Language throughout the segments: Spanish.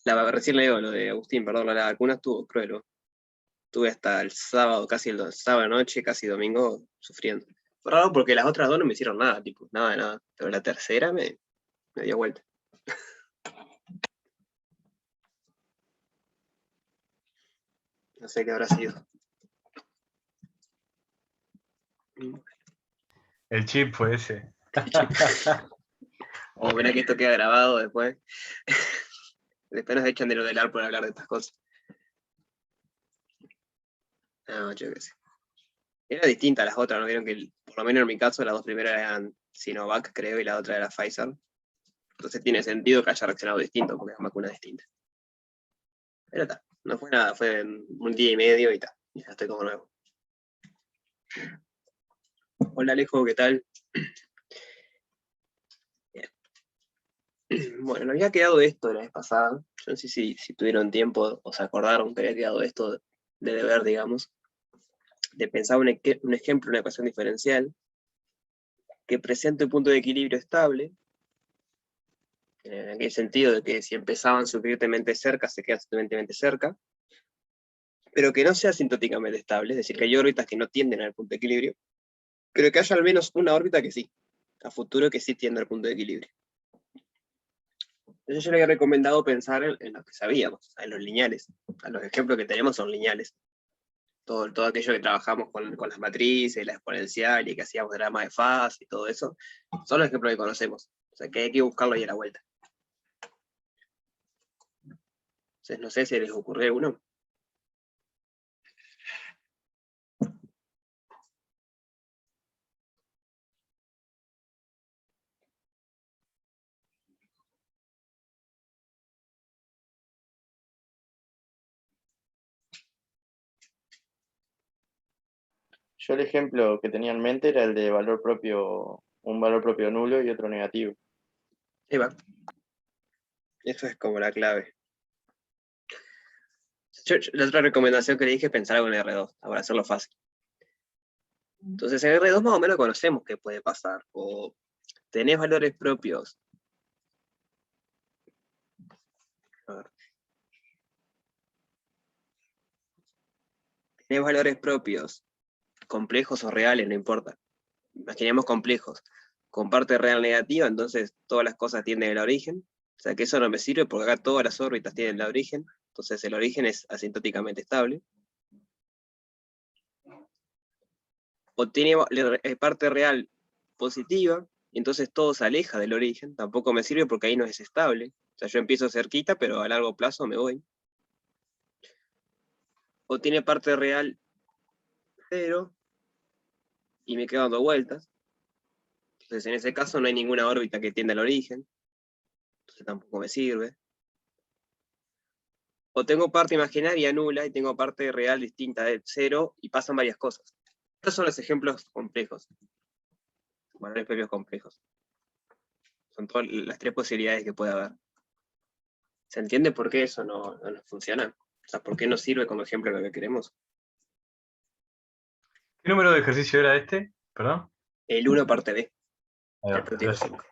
Recién le digo lo de Agustín, perdón, la vacuna estuvo cruel, ¿no? Estuve hasta el sábado, casi el sábado noche, casi domingo, sufriendo. Fue raro porque las otras dos no me hicieron nada, tipo, nada, de nada. Pero la tercera me dio vuelta. No sé qué habrá sido. El chip fue ese. O verá que esto queda grabado después. Después nos echan de lo del AR por hablar de estas cosas. No, yo qué sé. Era distinta a las otras, ¿no? Vieron que, por lo menos en mi caso, las dos primeras eran Sinovac, creo, y la otra era Pfizer. Entonces tiene sentido que haya reaccionado distinto, porque es una vacuna distinta. Pero está, no fue nada, fue un día y medio y está. Ya estoy como nuevo. Hola Alejo, ¿qué tal? Bien. Bueno, nos había quedado esto de la vez pasada. Yo no sé si tuvieron tiempo o se acordaron que había quedado esto de deber, digamos, de pensar un ejemplo, una ecuación diferencial que presente un punto de equilibrio estable, en aquel sentido de que si empezaban suficientemente cerca, se quedan suficientemente cerca, pero que no sea asintóticamente estable, es decir, que hay órbitas que no tienden al punto de equilibrio, pero que haya al menos una órbita que sí, a futuro que sí tienda al punto de equilibrio. Entonces yo le había recomendado pensar en lo que sabíamos, en los lineales. Los ejemplos que tenemos son lineales. Todo aquello que trabajamos con las matrices, la exponencial y que hacíamos drama de fase y todo eso, son los ejemplos que conocemos. O sea que hay que buscarlo ahí a la vuelta. Entonces no sé si les ocurrió alguno. Yo el ejemplo que tenía en mente era el de valor propio, un valor propio nulo y otro negativo. Ahí va. Eso es como la clave. La otra recomendación que le dije es pensar algo en R2, para hacerlo fácil. Entonces en R2 más o menos conocemos qué puede pasar. O tenés valores propios. A ver. Tenés valores propios, complejos o reales, no importa. Imaginemos complejos. Con parte real negativa, entonces todas las cosas tienden al origen. O sea que eso no me sirve porque acá todas las órbitas tienen el origen. Entonces el origen es asintóticamente estable. O tiene parte real positiva, y entonces todo se aleja del origen. Tampoco me sirve porque ahí no es estable. O sea, yo empiezo cerquita, pero a largo plazo me voy. O tiene parte real cero, y me quedo dando vueltas. Entonces en ese caso no hay ninguna órbita que tienda al origen. Entonces tampoco me sirve. O tengo parte imaginaria nula y tengo parte real distinta de cero y pasan varias cosas. Estos son los ejemplos complejos, valores propios complejos. Son todas las tres posibilidades que puede haber. ¿Se entiende por qué eso no funciona? O sea, ¿por qué no sirve como ejemplo lo que queremos? ¿Qué número de ejercicio era este? ¿Perdón? El 1 parte B, Ahí el va, protipo gracias. 5.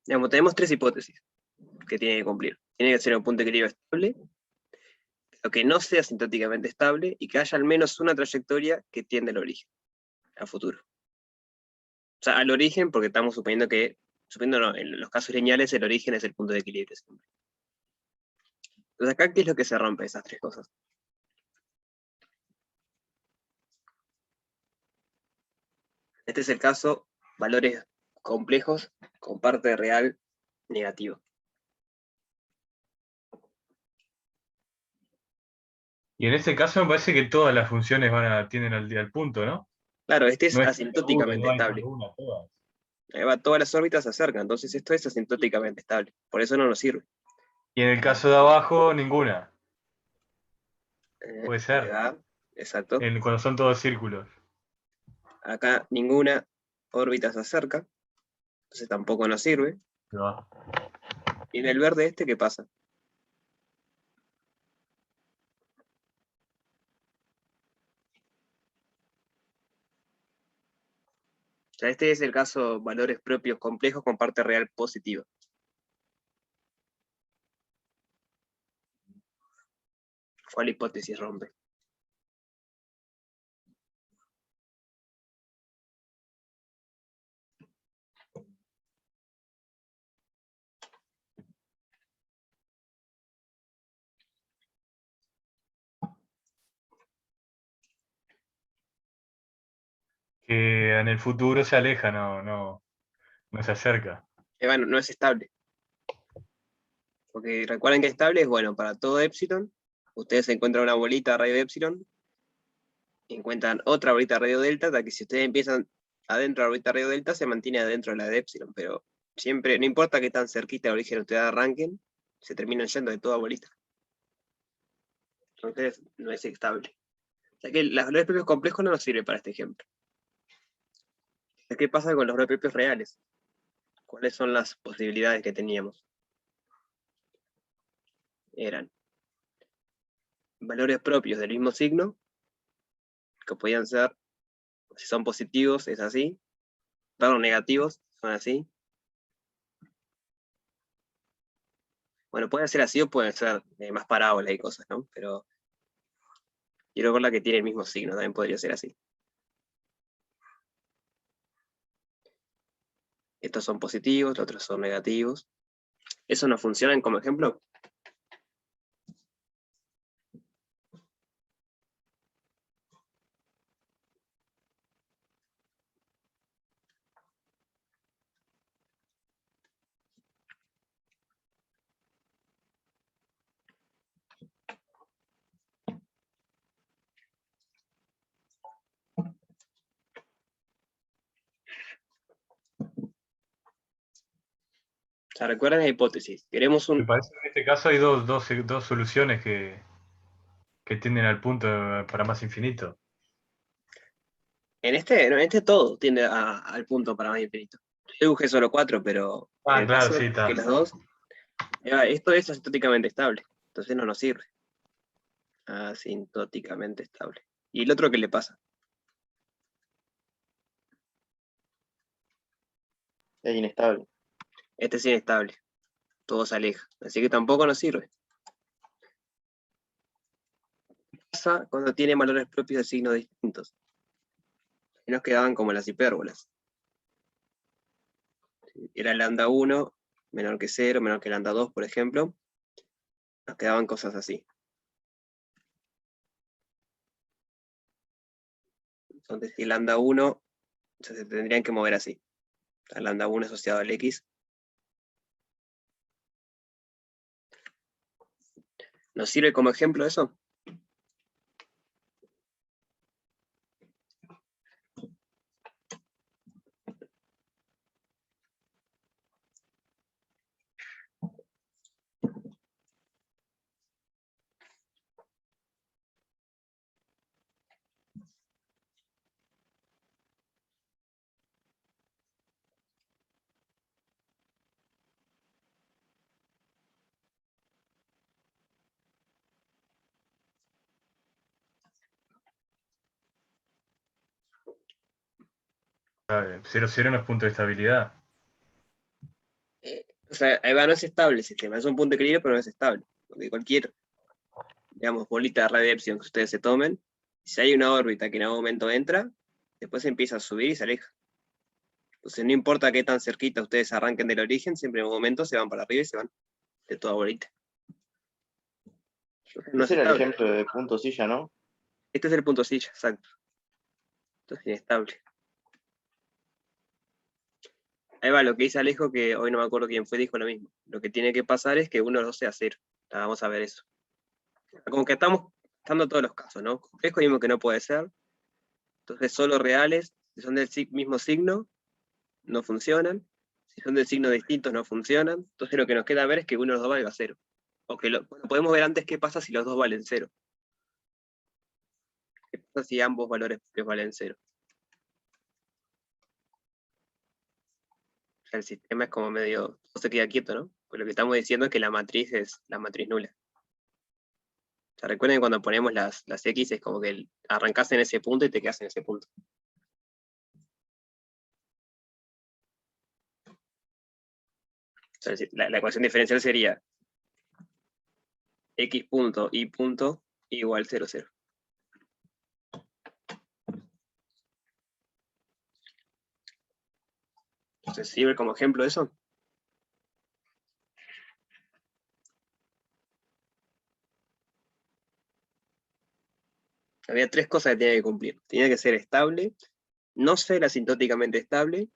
Digamos, tenemos tres hipótesis que tiene que cumplir. Tiene que ser un punto de equilibrio estable, pero que no sea sintácticamente estable y que haya al menos una trayectoria que tiende al origen, a futuro. O sea, al origen, porque estamos suponiendo no, en los casos lineales el origen es el punto de equilibrio siempre. Entonces acá, ¿qué es lo que se rompe esas tres cosas? Este es el caso, valores complejos con parte real negativa. Y en este caso me parece que todas las funciones tienden al punto, ¿no? Claro, este es No es que uno, asintóticamente no hay estable. solo una, todas. Ahí va, todas las órbitas se acercan, entonces esto es asintóticamente estable. Por eso no nos sirve. Y en el caso de abajo, ninguna. Puede Ahí ser. va, exacto. Cuando son todos círculos. Acá ninguna órbita se acerca, entonces tampoco nos sirve. No. Y en el verde este, ¿qué pasa? O sea, este es el caso valores propios complejos con parte real positiva. ¿Cuál hipótesis rompe? Que en el futuro se aleja, no se acerca. Bueno, no es estable. Porque recuerden que estable es, bueno, para todo epsilon, ustedes encuentran una bolita radio de epsilon, encuentran otra bolita radio delta, hasta que si ustedes empiezan adentro de la bolita radio delta, se mantiene adentro de la de epsilon, pero siempre, no importa qué tan cerquita de origen ustedes arranquen, se terminan yendo de toda bolita. Entonces, no es estable. O sea que los valores propios complejos no nos sirven para este ejemplo. ¿Qué pasa con los valores propios reales? ¿Cuáles son las posibilidades que teníamos? Eran valores propios del mismo signo, que podían ser, si son positivos, es así, perdón, negativos, son así. Bueno, pueden ser así o pueden ser más parábolas y cosas, ¿no? Pero quiero ver la que tiene el mismo signo, también podría ser así. Estos son positivos, los otros son negativos. ¿Eso no funciona como ejemplo? O sea, recuerden la hipótesis. Queremos Me un... parece que en este caso hay dos soluciones que tienden al punto para más infinito. En este todo tiende al punto para más infinito. Yo dibujé solo 4, pero en el Claro, caso sí, está. que las dos, esto es asintóticamente estable, entonces no nos sirve. Asintóticamente estable. ¿Y el otro qué le pasa? Es inestable. Este es inestable, todo se aleja, así que tampoco nos sirve. ¿Qué pasa cuando tiene valores propios de signos distintos? Y nos quedaban como las hipérbolas. Era lambda 1 menor que 0, menor que lambda 2, por ejemplo. Nos quedaban cosas así. Entonces, si lambda 1, se tendrían que mover así. O sea, lambda 1 asociado al X. ¿Nos sirve como ejemplo eso? Claro, 0,0 no es punto de estabilidad. O sea, ahí va, no es estable el sistema. Es un punto de equilibrio, pero no es estable. Porque cualquier, digamos, bolita de radio de epsilon que ustedes se tomen, si hay una órbita que en algún momento entra, después empieza a subir y se aleja. Entonces, no importa qué tan cerquita ustedes arranquen del origen, siempre en un momento se van para arriba y se van de toda bolita. No es Ese era el estable. ejemplo de punto silla, ¿no? Este es el punto silla, exacto. Esto es inestable. Ahí va, lo que dice Alejo, que hoy no me acuerdo quién fue, dijo lo mismo. Lo que tiene que pasar es que 1 o 2 sea 0. Vamos a ver eso. Como que estamos dando todos los casos, ¿no? Complejo mismo que no puede ser. Entonces, solo reales, si son del mismo signo, no funcionan. Si son de signos distintos, no funcionan. Entonces, lo que nos queda ver es que 1 o 2 valga 0. O que bueno, podemos ver antes qué pasa si los dos valen 0. ¿Qué pasa si ambos valores valen 0? O sea, el sistema es como medio, todo se queda quieto, ¿no? Pues lo que estamos diciendo es que la matriz es la matriz nula. O sea, recuerden que cuando ponemos las X es como que arrancás en ese punto y te quedas en ese punto. O sea, la ecuación diferencial sería X punto, Y punto, igual 0, 0. Entonces, ¿sirve como ejemplo eso? Había 3 cosas que tenía que cumplir. Tenía que ser estable, no ser asintóticamente estable,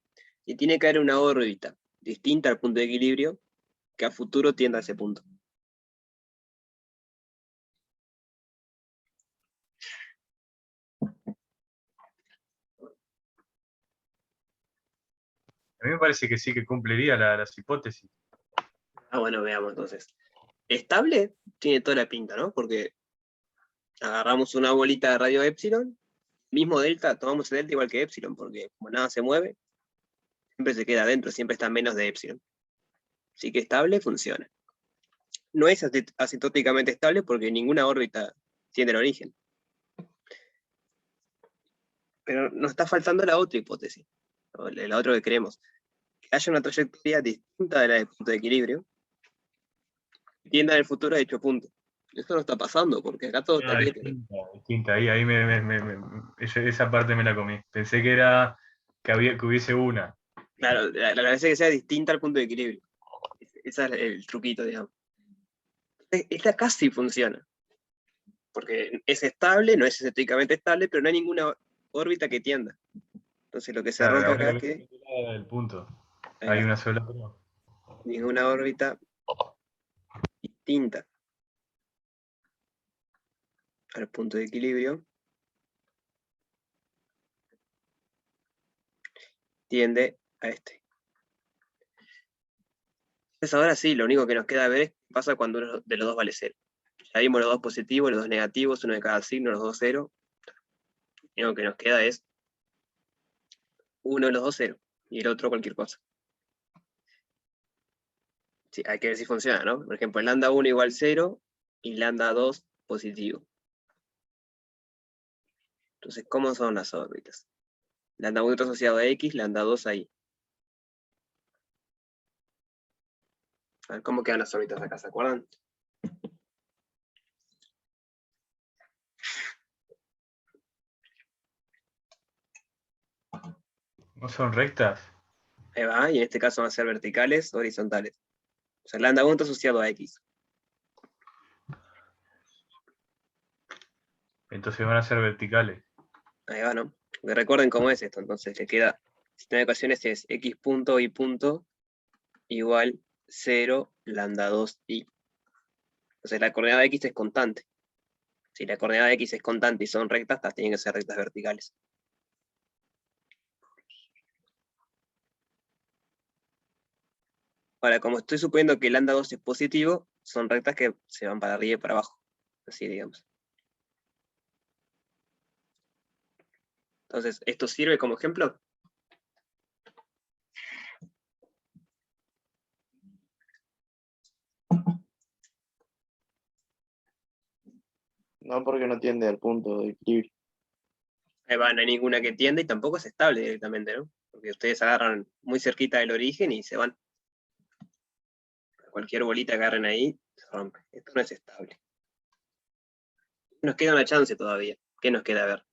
y tiene que haber una órbita distinta al punto de equilibrio que a futuro tienda a ese punto. A mí me parece que sí que cumpliría las hipótesis. Ah, bueno, veamos entonces. Estable tiene toda la pinta, ¿no? Porque agarramos una bolita de radio epsilon, mismo delta, tomamos el delta igual que epsilon, porque como nada se mueve, siempre se queda adentro, siempre está menos de epsilon. Así que estable funciona. No es asintóticamente estable porque ninguna órbita tiene el origen. Pero nos está faltando la otra hipótesis, la otra que queremos. Que haya una trayectoria distinta de la del punto de equilibrio, que tienda en el futuro a dicho punto. Eso no está pasando, porque acá todo está quieto. Distinta. Ahí esa parte me la comí. Pensé que era que hubiese una. Claro, la gracia es que sea distinta al punto de equilibrio. Ese es el truquito, digamos. Esta casi funciona. Porque es estable, no es estéticamente estable, pero no hay ninguna órbita que tienda. Entonces lo que se rompe acá es que El punto. ahí Hay va, una sola. ninguna órbita distinta al punto de equilibrio tiende a este. Entonces ahora sí, lo único que nos queda ver es qué pasa cuando uno de los dos vale 0. Ya vimos los dos positivos, los dos negativos, uno de cada signo, los dos 0. Lo único que nos queda es uno de los dos 0 y el otro cualquier cosa. Sí, hay que ver si funciona, ¿no? Por ejemplo, lambda 1 igual 0 y lambda 2 positivo. Entonces, ¿cómo son las órbitas? Lambda 1 está asociado a X, lambda 2 a Y. A ver cómo quedan las órbitas acá, ¿se acuerdan? ¿No son rectas? Ahí va, y en este caso van a ser verticales o horizontales. O sea, lambda 1 está asociado a X. Entonces van a ser verticales. Ahí va, ¿no? Porque recuerden cómo es esto, entonces le queda, el sistema de ecuaciones es X punto Y punto igual 0 lambda 2 Y. Entonces la coordenada X es constante. Si la coordenada X es constante y son rectas, estas tienen que ser rectas verticales. Ahora, como estoy suponiendo que lambda 2 es positivo, son rectas que se van para arriba y para abajo. Así, digamos. Entonces, ¿esto sirve como ejemplo? No, porque no tiende al punto de equilibrio. Ahí va, no hay ninguna que tienda y tampoco es estable directamente, ¿no? Porque ustedes agarran muy cerquita del origen y se van. Cualquier bolita que agarren ahí, se rompe. Esto no es estable. Nos queda una chance todavía. ¿Qué nos queda ver?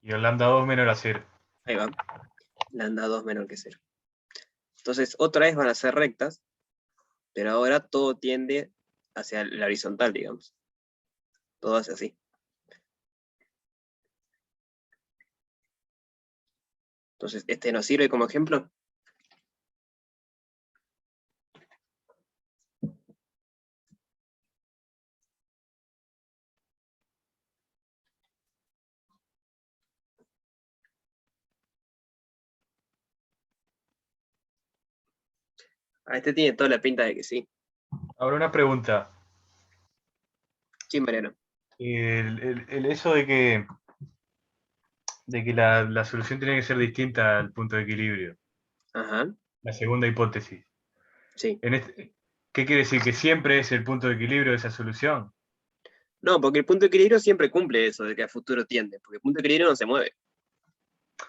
Y el lambda 2 menor a 0. Ahí va. Lambda 2 menor que 0. Entonces, otra vez van a ser rectas, pero ahora todo tiende hacia la horizontal, digamos. Todo hace así. Entonces, ¿este nos sirve como ejemplo? Este tiene toda la pinta de que sí. Ahora una pregunta. Sí, Mariano. Eso de que la solución tiene que ser distinta al punto de equilibrio. Ajá, La segunda hipótesis. sí. ¿Qué quiere decir? ¿Que siempre es el punto de equilibrio de esa solución? No, porque el punto de equilibrio siempre cumple eso, de que a futuro tiende, porque el punto de equilibrio no se mueve.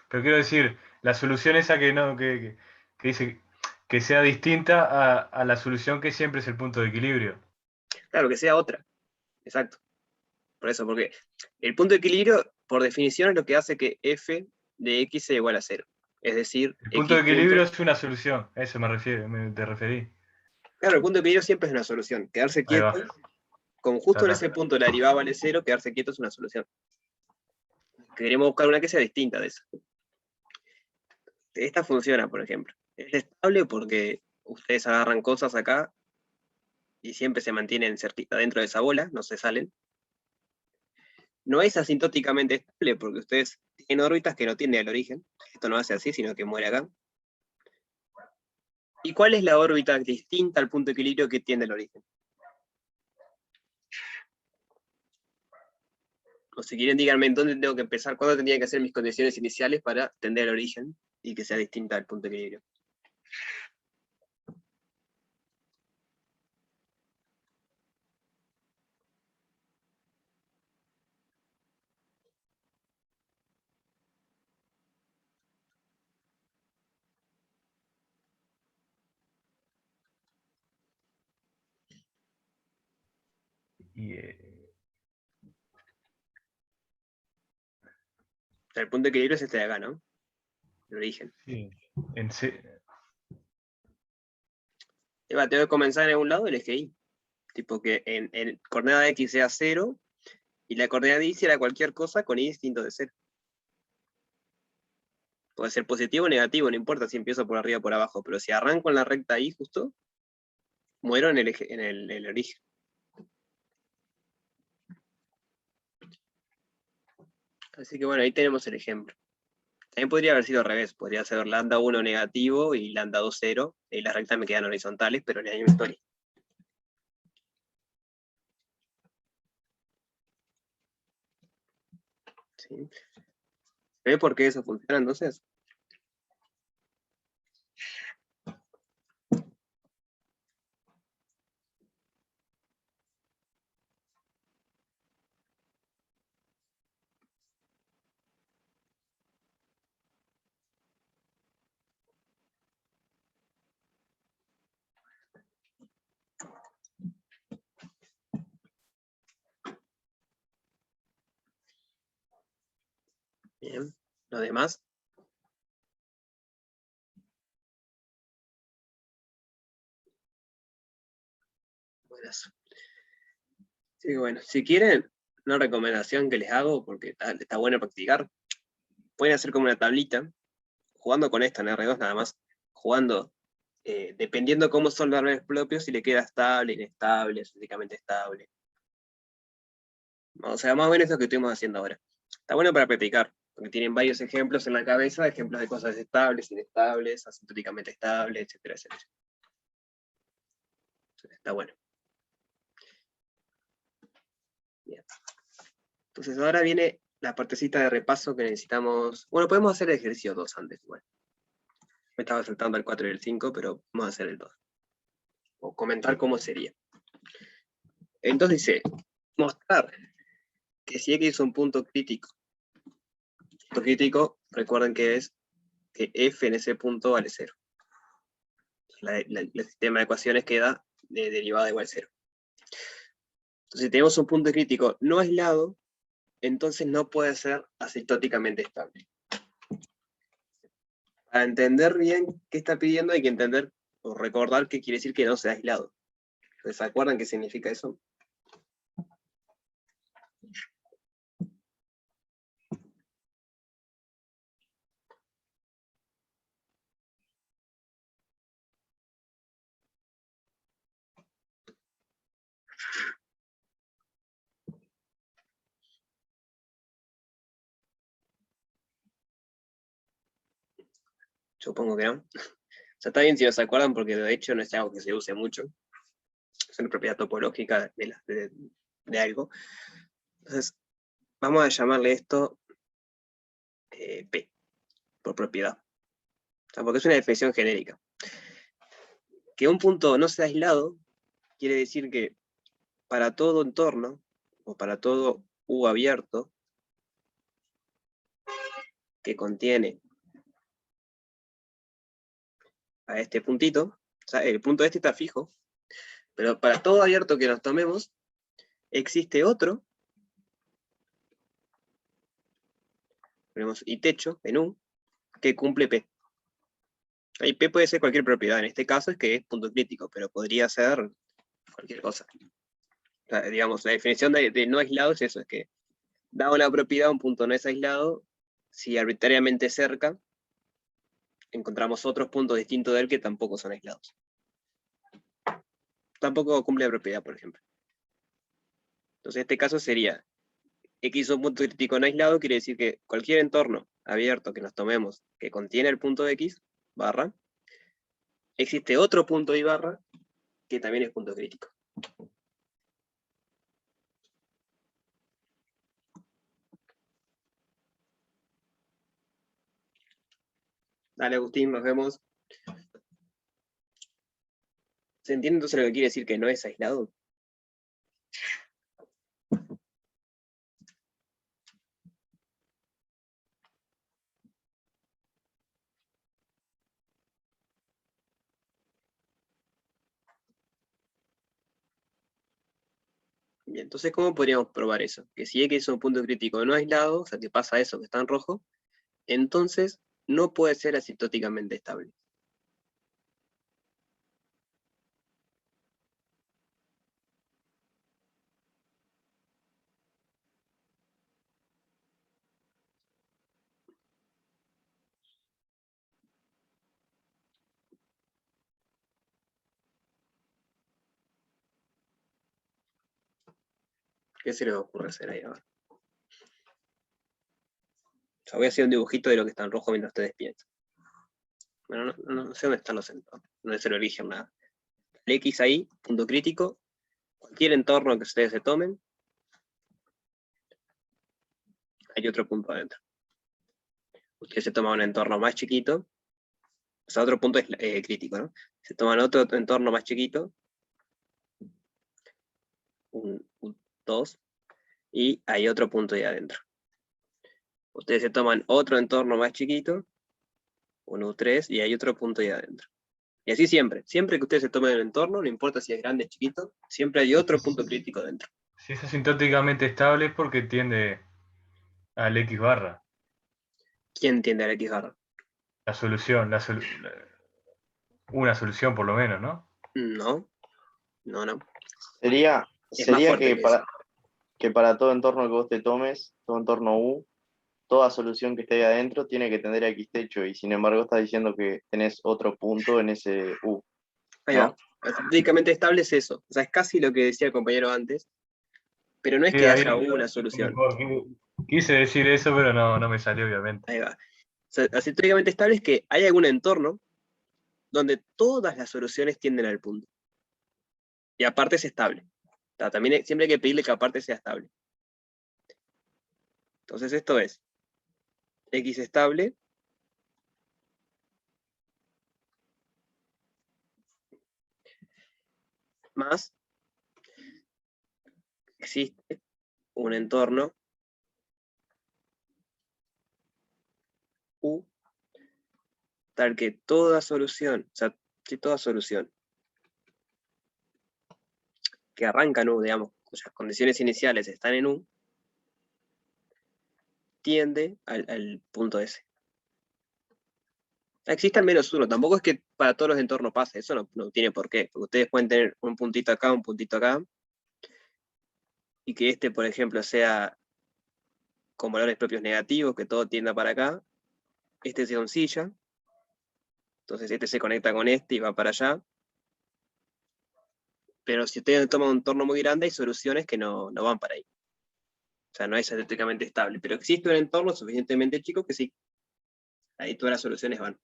Pero quiero decir, la solución esa que no, que dice que sea distinta a la solución que siempre es el punto de equilibrio. Claro, que sea otra. Exacto. Por eso, porque el punto de equilibrio, por definición, es lo que hace que f de x sea igual a 0. Es decir, El punto de x equilibrio punto. es una solución, a eso te referí. Claro, el punto de equilibrio siempre es una solución. Quedarse Ahí va, quieto, como justo en ta, ese ta. punto la derivada vale 0, quedarse quieto es una solución. Queremos buscar una que sea distinta de esa. Esta funciona, por ejemplo. Es estable porque ustedes agarran cosas acá y siempre se mantienen cerquita dentro de esa bola, no se salen. No es asintóticamente estable porque ustedes tienen órbitas que no tienden al origen. Esto no hace así, sino que muere acá. ¿Y cuál es la órbita distinta al punto de equilibrio que tiende al origen? O si quieren, díganme en dónde tengo que empezar, cuándo tendría que hacer mis condiciones iniciales para tender al origen y que sea distinta al punto de equilibrio. Y, O sea, el punto de equilibrio es este de acá, ¿no? El origen. sí, Tengo que comenzar en un lado el eje Y. Tipo que en coordenada X sea 0 y la coordenada Y será cualquier cosa con Y distinto de 0. Puede ser positivo o negativo, no importa si empiezo por arriba o por abajo, pero si arranco en la recta Y justo, muero en el origen. Así que bueno, ahí tenemos el ejemplo. También podría haber sido al revés, podría ser lambda 1 negativo y lambda 2 0, y las rectas me quedan horizontales, pero en la misma historia. ¿Sí? ¿Ve por qué eso funciona entonces? Bien. ¿Lo demás? Buenas. Así que bueno, si quieren, una recomendación que les hago, porque está bueno practicar, pueden hacer como una tablita, jugando con esto en R2 nada más, jugando, dependiendo cómo son los valores propios, si le queda estable, inestable, físicamente estable. O sea, más o menos lo que estuvimos haciendo ahora. Está bueno para practicar, porque tienen varios ejemplos en la cabeza, ejemplos de cosas estables, inestables, asintóticamente estables, etcétera, etcétera. Está bueno. Bien. Entonces ahora viene la partecita de repaso que necesitamos. Bueno, podemos hacer el ejercicio 2 antes, igual. Me estaba saltando el 4 y el 5, pero vamos a hacer el 2. O comentar cómo sería. Entonces dice, mostrar que si X es un punto crítico. Punto crítico, recuerden que es que F en ese punto vale 0. El sistema de ecuaciones queda de derivada igual a 0. Entonces, si tenemos un punto crítico no aislado, entonces no puede ser asintóticamente estable. Para entender bien qué está pidiendo, hay que entender o recordar qué quiere decir que no sea aislado. ¿Se acuerdan qué significa eso? Supongo que no. O sea, está bien si no se acuerdan, porque de hecho no es algo que se use mucho. Es una propiedad topológica de algo. Entonces, vamos a llamarle esto P, por propiedad. O sea, porque es una definición genérica. Que un punto no sea aislado quiere decir que para todo entorno, o para todo U abierto, que contiene a este puntito, o sea, el punto este está fijo, pero para todo abierto que nos tomemos, existe otro, ponemos y techo en U, que cumple P. Ahí P puede ser cualquier propiedad, en este caso es que es punto crítico, pero podría ser cualquier cosa. O sea, digamos, la definición de no aislado es eso, es que dado la propiedad, un punto no es aislado, si arbitrariamente cerca, encontramos otros puntos distintos de él que tampoco son aislados. Tampoco cumple la propiedad, por ejemplo. Entonces, este caso sería, X es un punto crítico no aislado, quiere decir que cualquier entorno abierto que nos tomemos que contiene el punto X, barra, existe otro punto Y barra, que también es punto crítico. Dale, Agustín, nos vemos. ¿Se entiende entonces lo que quiere decir que no es aislado? Bien, entonces, ¿cómo podríamos probar eso? Que si X es un punto crítico no aislado, o sea, que pasa eso que está en rojo, entonces no puede ser asintóticamente estable. ¿Qué se les ocurre hacer ahí ahora? O sea, voy a hacer un dibujito de lo que está en rojo mientras ustedes piensan. Bueno, no sé dónde están los entornos, no es el origen, nada. El X ahí, punto crítico, cualquier entorno que ustedes se tomen, hay otro punto adentro. Ustedes se toman un entorno más chiquito, o sea, otro punto es crítico, ¿no? Se toman otro entorno más chiquito, un 2, y hay otro punto ahí adentro. Ustedes se toman otro entorno más chiquito, un U3, y hay otro punto ahí adentro. Y así siempre. Siempre que ustedes se tomen el entorno, no importa si es grande o chiquito, siempre hay otro punto crítico dentro. Si es asintóticamente estable es porque tiende al X barra. ¿Quién entiende al X barra? La solución, una solución por lo menos, ¿no? No. Sería Es más fuerte que que eso. para todo entorno que vos te tomes, todo entorno U, toda solución que esté ahí adentro tiene que tener X techo, y sin embargo estás diciendo que tenés otro punto en ese U, Ahí ¿no? va. Asintóticamente estable es eso. O sea, es casi lo que decía el compañero antes, pero no es Sí, que ahí haya una solución. mejor. Quise decir eso, pero no me salió, obviamente. Ahí va. O sea, asintóticamente estable es que hay algún entorno donde todas las soluciones tienden al punto. Y aparte es estable. O sea, también siempre hay que pedirle que aparte sea estable. Entonces esto es X estable más existe un entorno U tal que toda solución, o sea, si toda solución que arranca en U, digamos, cuyas condiciones iniciales están en U, tiende al punto S. Existe al menos uno, tampoco es que para todos los entornos pase, eso no tiene por qué, porque ustedes pueden tener un puntito acá, un puntito acá, y que este, por ejemplo, sea con valores propios negativos, que todo tienda para acá, este sea un silla, entonces este se conecta con este y va para allá, pero si ustedes toman un entorno muy grande, hay soluciones que no van para ahí. O sea, no es estéticamente estable, pero existe un entorno suficientemente chico que sí, ahí todas las soluciones van.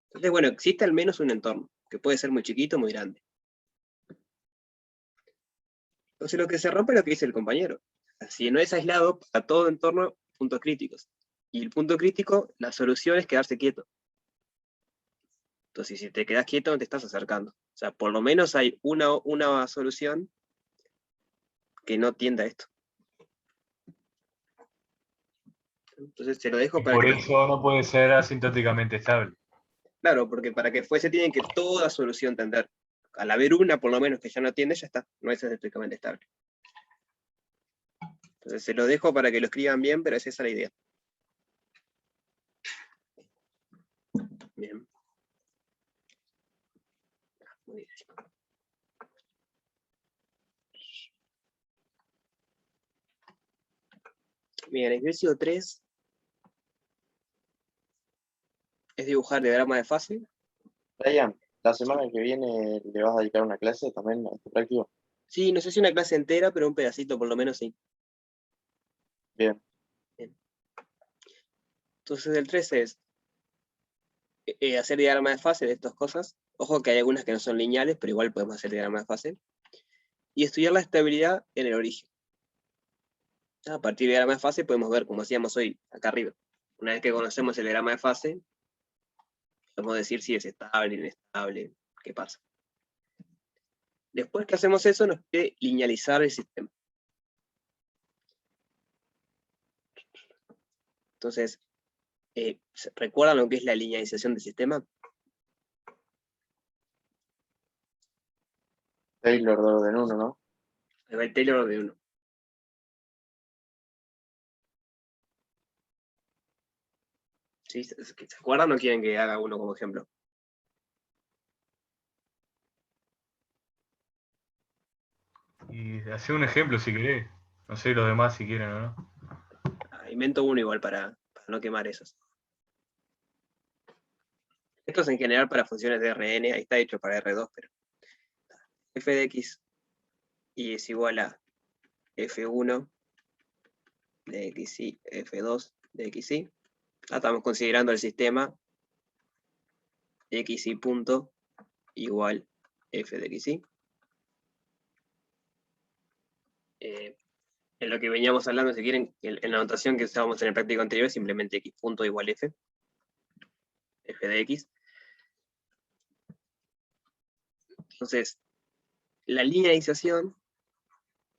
Entonces, bueno, existe al menos un entorno, que puede ser muy chiquito o muy grande. Entonces lo que se rompe es lo que dice el compañero. Si no es aislado, para todo entorno, puntos críticos. Y el punto crítico, la solución es quedarse quieto. Entonces, si te quedas quieto, no te estás acercando. O sea, por lo menos hay una solución que no tienda a esto. Entonces se lo dejo Y para por que... eso no puede ser asintóticamente estable. Claro, porque para que fuese tienen que toda solución tender. Al haber una, por lo menos, que ya no tiende, ya está. No es asintóticamente estable. Entonces se lo dejo para que lo escriban bien, pero es esa la idea. Bien. Muy bien. Bien, el ejercicio 3 es dibujar diagrama de fase. Brian, la semana que viene le vas a dedicar una clase también a este práctico. Sí, no sé si una clase entera, pero un pedacito por lo menos sí. Bien. Bien. Entonces el 3 es hacer diagrama de fase de estas cosas. Ojo que hay algunas que no son lineales, pero igual podemos hacer diagrama de fase. Y estudiar la estabilidad en el origen. A partir del diagrama de fase podemos ver, como hacíamos hoy, acá arriba. Una vez que conocemos el diagrama de fase, podemos decir si es estable, inestable, qué pasa. Después que hacemos eso, nos pide linealizar el sistema. Entonces, ¿recuerdan lo que es la linealización del sistema? Taylor de orden 1, ¿no? Ahí va el Taylor de 1. ¿Sí? ¿Se acuerdan o quieren que haga uno como ejemplo? Y hace un ejemplo si querés. No sé los demás si quieren o no. Invento uno igual para no quemar esos. Esto es en general para funciones de Rn, ahí está hecho para R2, pero f de x y es igual a f1 de xy, f2 de xy. Estamos considerando el sistema xy punto igual f de xy. En lo que veníamos hablando, si quieren, en la notación que usábamos en el práctico anterior, es simplemente x punto igual f de x. Entonces, la linealización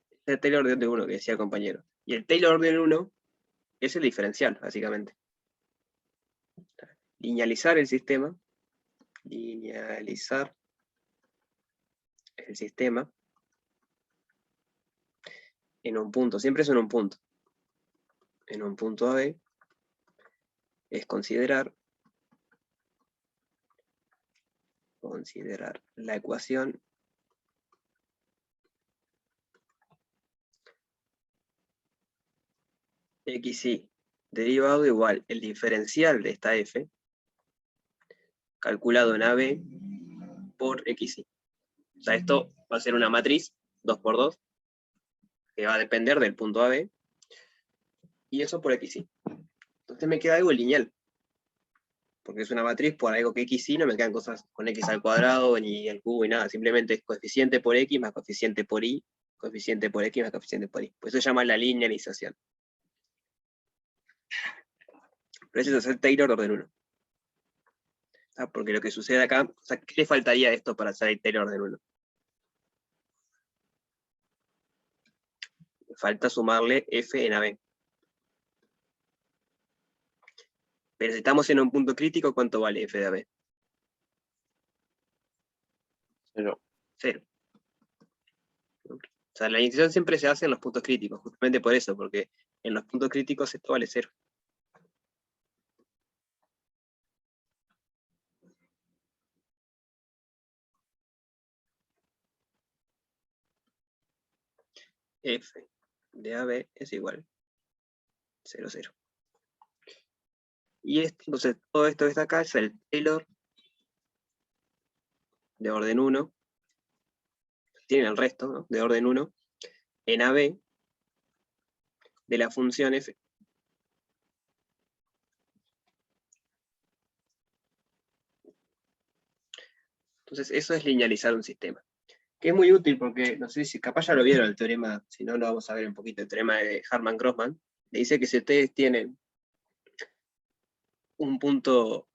es el Taylor de orden 1 que decía el compañero. Y el Taylor de orden 1 es el diferencial, básicamente. Linealizar el sistema. Linealizar el sistema en un punto. Siempre es en un punto. En un punto AB es considerar la ecuación xy derivado igual el diferencial de esta f calculado en AB por xy. O sea, esto va a ser una matriz 2×2 que va a depender del punto AB y eso por xy. Entonces me queda algo lineal, porque es una matriz por algo que xy, no me quedan cosas con x al cuadrado ni al cubo y nada, simplemente es coeficiente por x más coeficiente por y, coeficiente por x más coeficiente por y. Por eso se llama la linealización. Pero ese es el Taylor de orden 1. Porque lo que sucede acá, o sea, ¿qué le faltaría a esto para hacer el Taylor de orden 1? Falta sumarle f en AB. Pero si estamos en un punto crítico, ¿cuánto vale f de AB? 0. 0. O sea, la linealización siempre se hace en los puntos críticos, justamente por eso, porque en los puntos críticos esto vale 0. F de AB es igual 0, 0. Y esto, entonces todo esto que está acá es el Taylor de orden 1, tienen el resto, ¿no?, de orden 1, en AB de la función f. Entonces eso es linealizar un sistema. Que es muy útil porque, no sé si capaz ya lo vieron el teorema, si no lo vamos a ver un poquito, el teorema de Harman-Grossman. Le dice que si ustedes tienen un punto,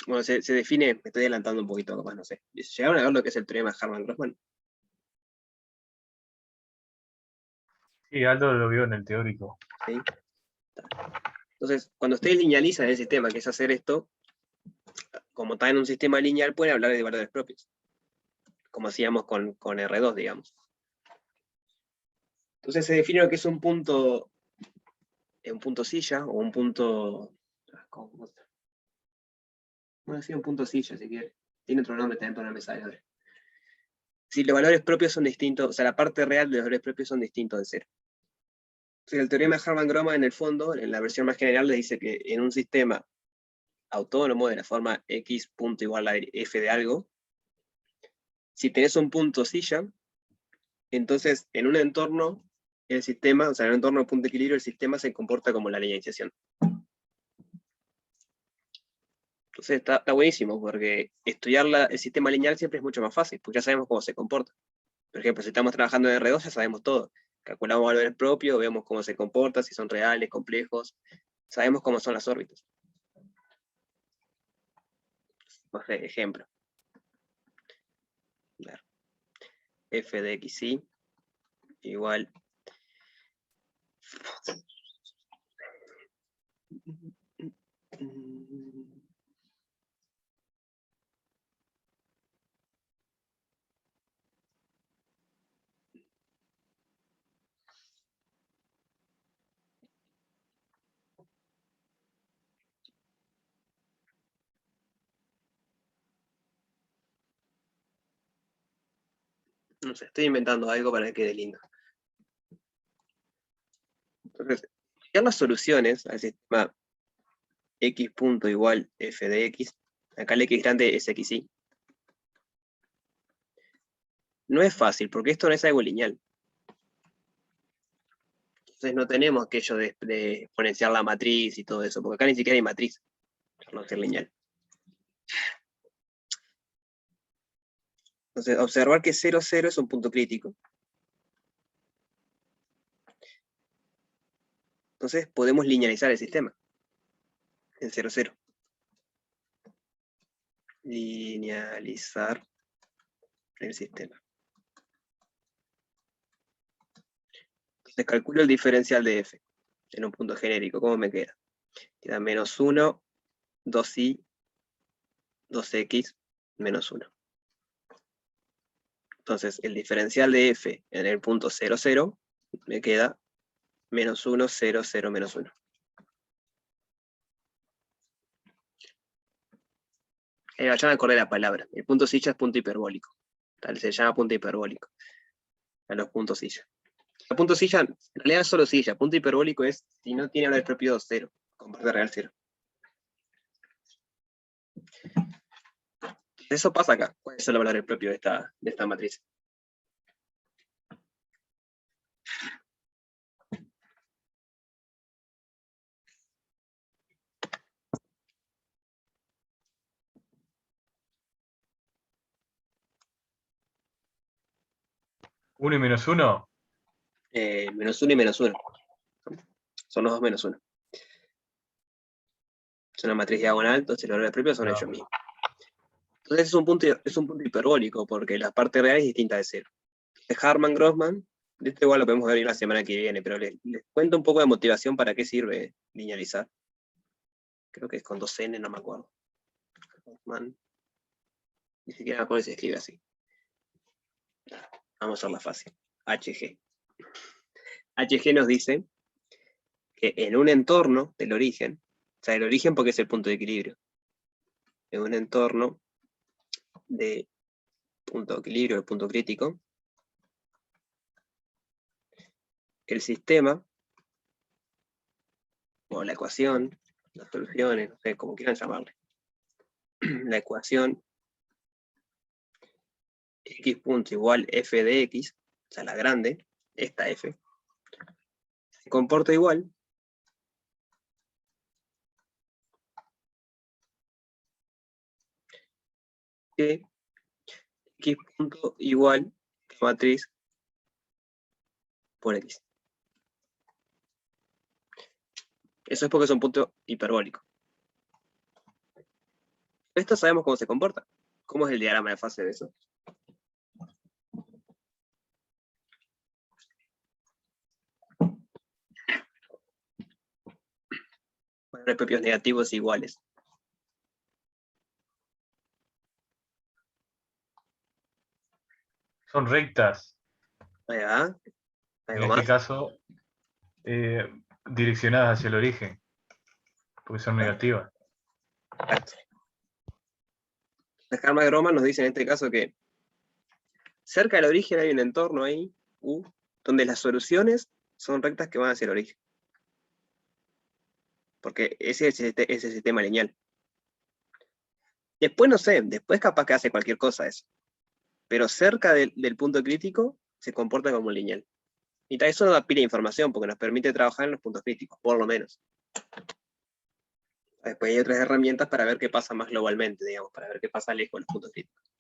bueno, se define, me estoy adelantando un poquito, capaz, no sé. ¿Llegaron a ver lo que es el teorema de Harman-Grossman? Sí, Aldo lo vio en el teórico. ¿Sí? Entonces, cuando ustedes linealizan el sistema, que es hacer esto, como está en un sistema lineal, pueden hablar de valores propios, como hacíamos con R2, digamos. Entonces se define lo que es un punto silla, o un punto... Bueno, decir un punto silla, si quiere. Tiene otro nombre también, pero no me sale ahora. Si los valores propios son distintos, o sea, la parte real de los valores propios son distintos de cero. Entonces, el teorema de Harman-Groma, en el fondo, en la versión más general, le dice que en un sistema autónomo de la forma x punto igual a f de algo, si tenés un punto silla, entonces en un entorno, el sistema, o sea, en un entorno de punto de equilibrio, el sistema se comporta como la linealización. Entonces está buenísimo, porque estudiar el sistema lineal siempre es mucho más fácil, porque ya sabemos cómo se comporta. Por ejemplo, si estamos trabajando en R2, ya sabemos todo. Calculamos valores propios, vemos cómo se comporta, si son reales, complejos, sabemos cómo son las órbitas. Por ejemplo, f de xy igual no sé, estoy inventando algo para que quede lindo. Entonces, ya las soluciones al sistema x punto igual f de x, acá el x grande es xy. No es fácil, porque esto no es algo lineal. Entonces no tenemos aquello de exponenciar la matriz y todo eso, porque acá ni siquiera hay matriz, por no ser lineal. Entonces, observar que 0, 0 es un punto crítico. Entonces podemos linealizar el sistema en 0, 0. Linealizar el sistema. Entonces calculo el diferencial de f en un punto genérico. ¿Cómo me queda? Queda menos 1, 2y, 2x, menos 1. Entonces el diferencial de f en el punto 0, 0 me queda menos 1, 0, 0, menos 1. Ya me acordé la palabra. El punto silla es punto hiperbólico. Tal, se llama punto hiperbólico. A los puntos silla. El punto silla, en realidad es solo silla. Punto hiperbólico es si no tiene valor propio 0, con parte real 0. Eso pasa acá. ¿Cuáles son los valores propios de esta matriz? ¿1 y menos 1? Menos 1 y menos 1. Son los dos menos 1. Es una matriz diagonal, entonces los valores propios son ellos mismos. Entonces es un punto hiperbólico, porque la parte real es distinta de 0. De Harman-Grossman, de esto igual lo podemos ver la semana que viene, pero les cuento un poco de motivación para qué sirve linealizar. Creo que es con 2n, no me acuerdo. Grossman. Ni siquiera me acuerdo si se escribe así. Vamos a hacerla fácil. HG. HG nos dice que en un entorno del origen, o sea, el origen porque es el punto de equilibrio, en un entorno de punto de equilibrio, el punto crítico, el sistema, o la ecuación, las soluciones, no sé, como quieran llamarle, la ecuación x punto igual f de x, o sea, la grande, esta f, se comporta igual que x punto igual matriz por x. Eso es porque es un punto hiperbólico. Esto sabemos cómo se comporta. ¿Cómo es el diagrama de fase de eso? valores propios negativos iguales. Son rectas. Ahí va. En ¿Algo este más? caso, direccionadas hacia el origen, porque son negativas. Exacto. La Karma-Groman nos dice en este caso que cerca del origen hay un entorno ahí, U, donde las soluciones son rectas que van hacia el origen. Porque ese es el sistema lineal. Después no sé, después capaz que hace cualquier cosa eso. Pero cerca del punto crítico se comporta como lineal. Y eso nos da pila de información porque nos permite trabajar en los puntos críticos, por lo menos. Después hay otras herramientas para ver qué pasa más globalmente, digamos, para ver qué pasa lejos de los puntos críticos.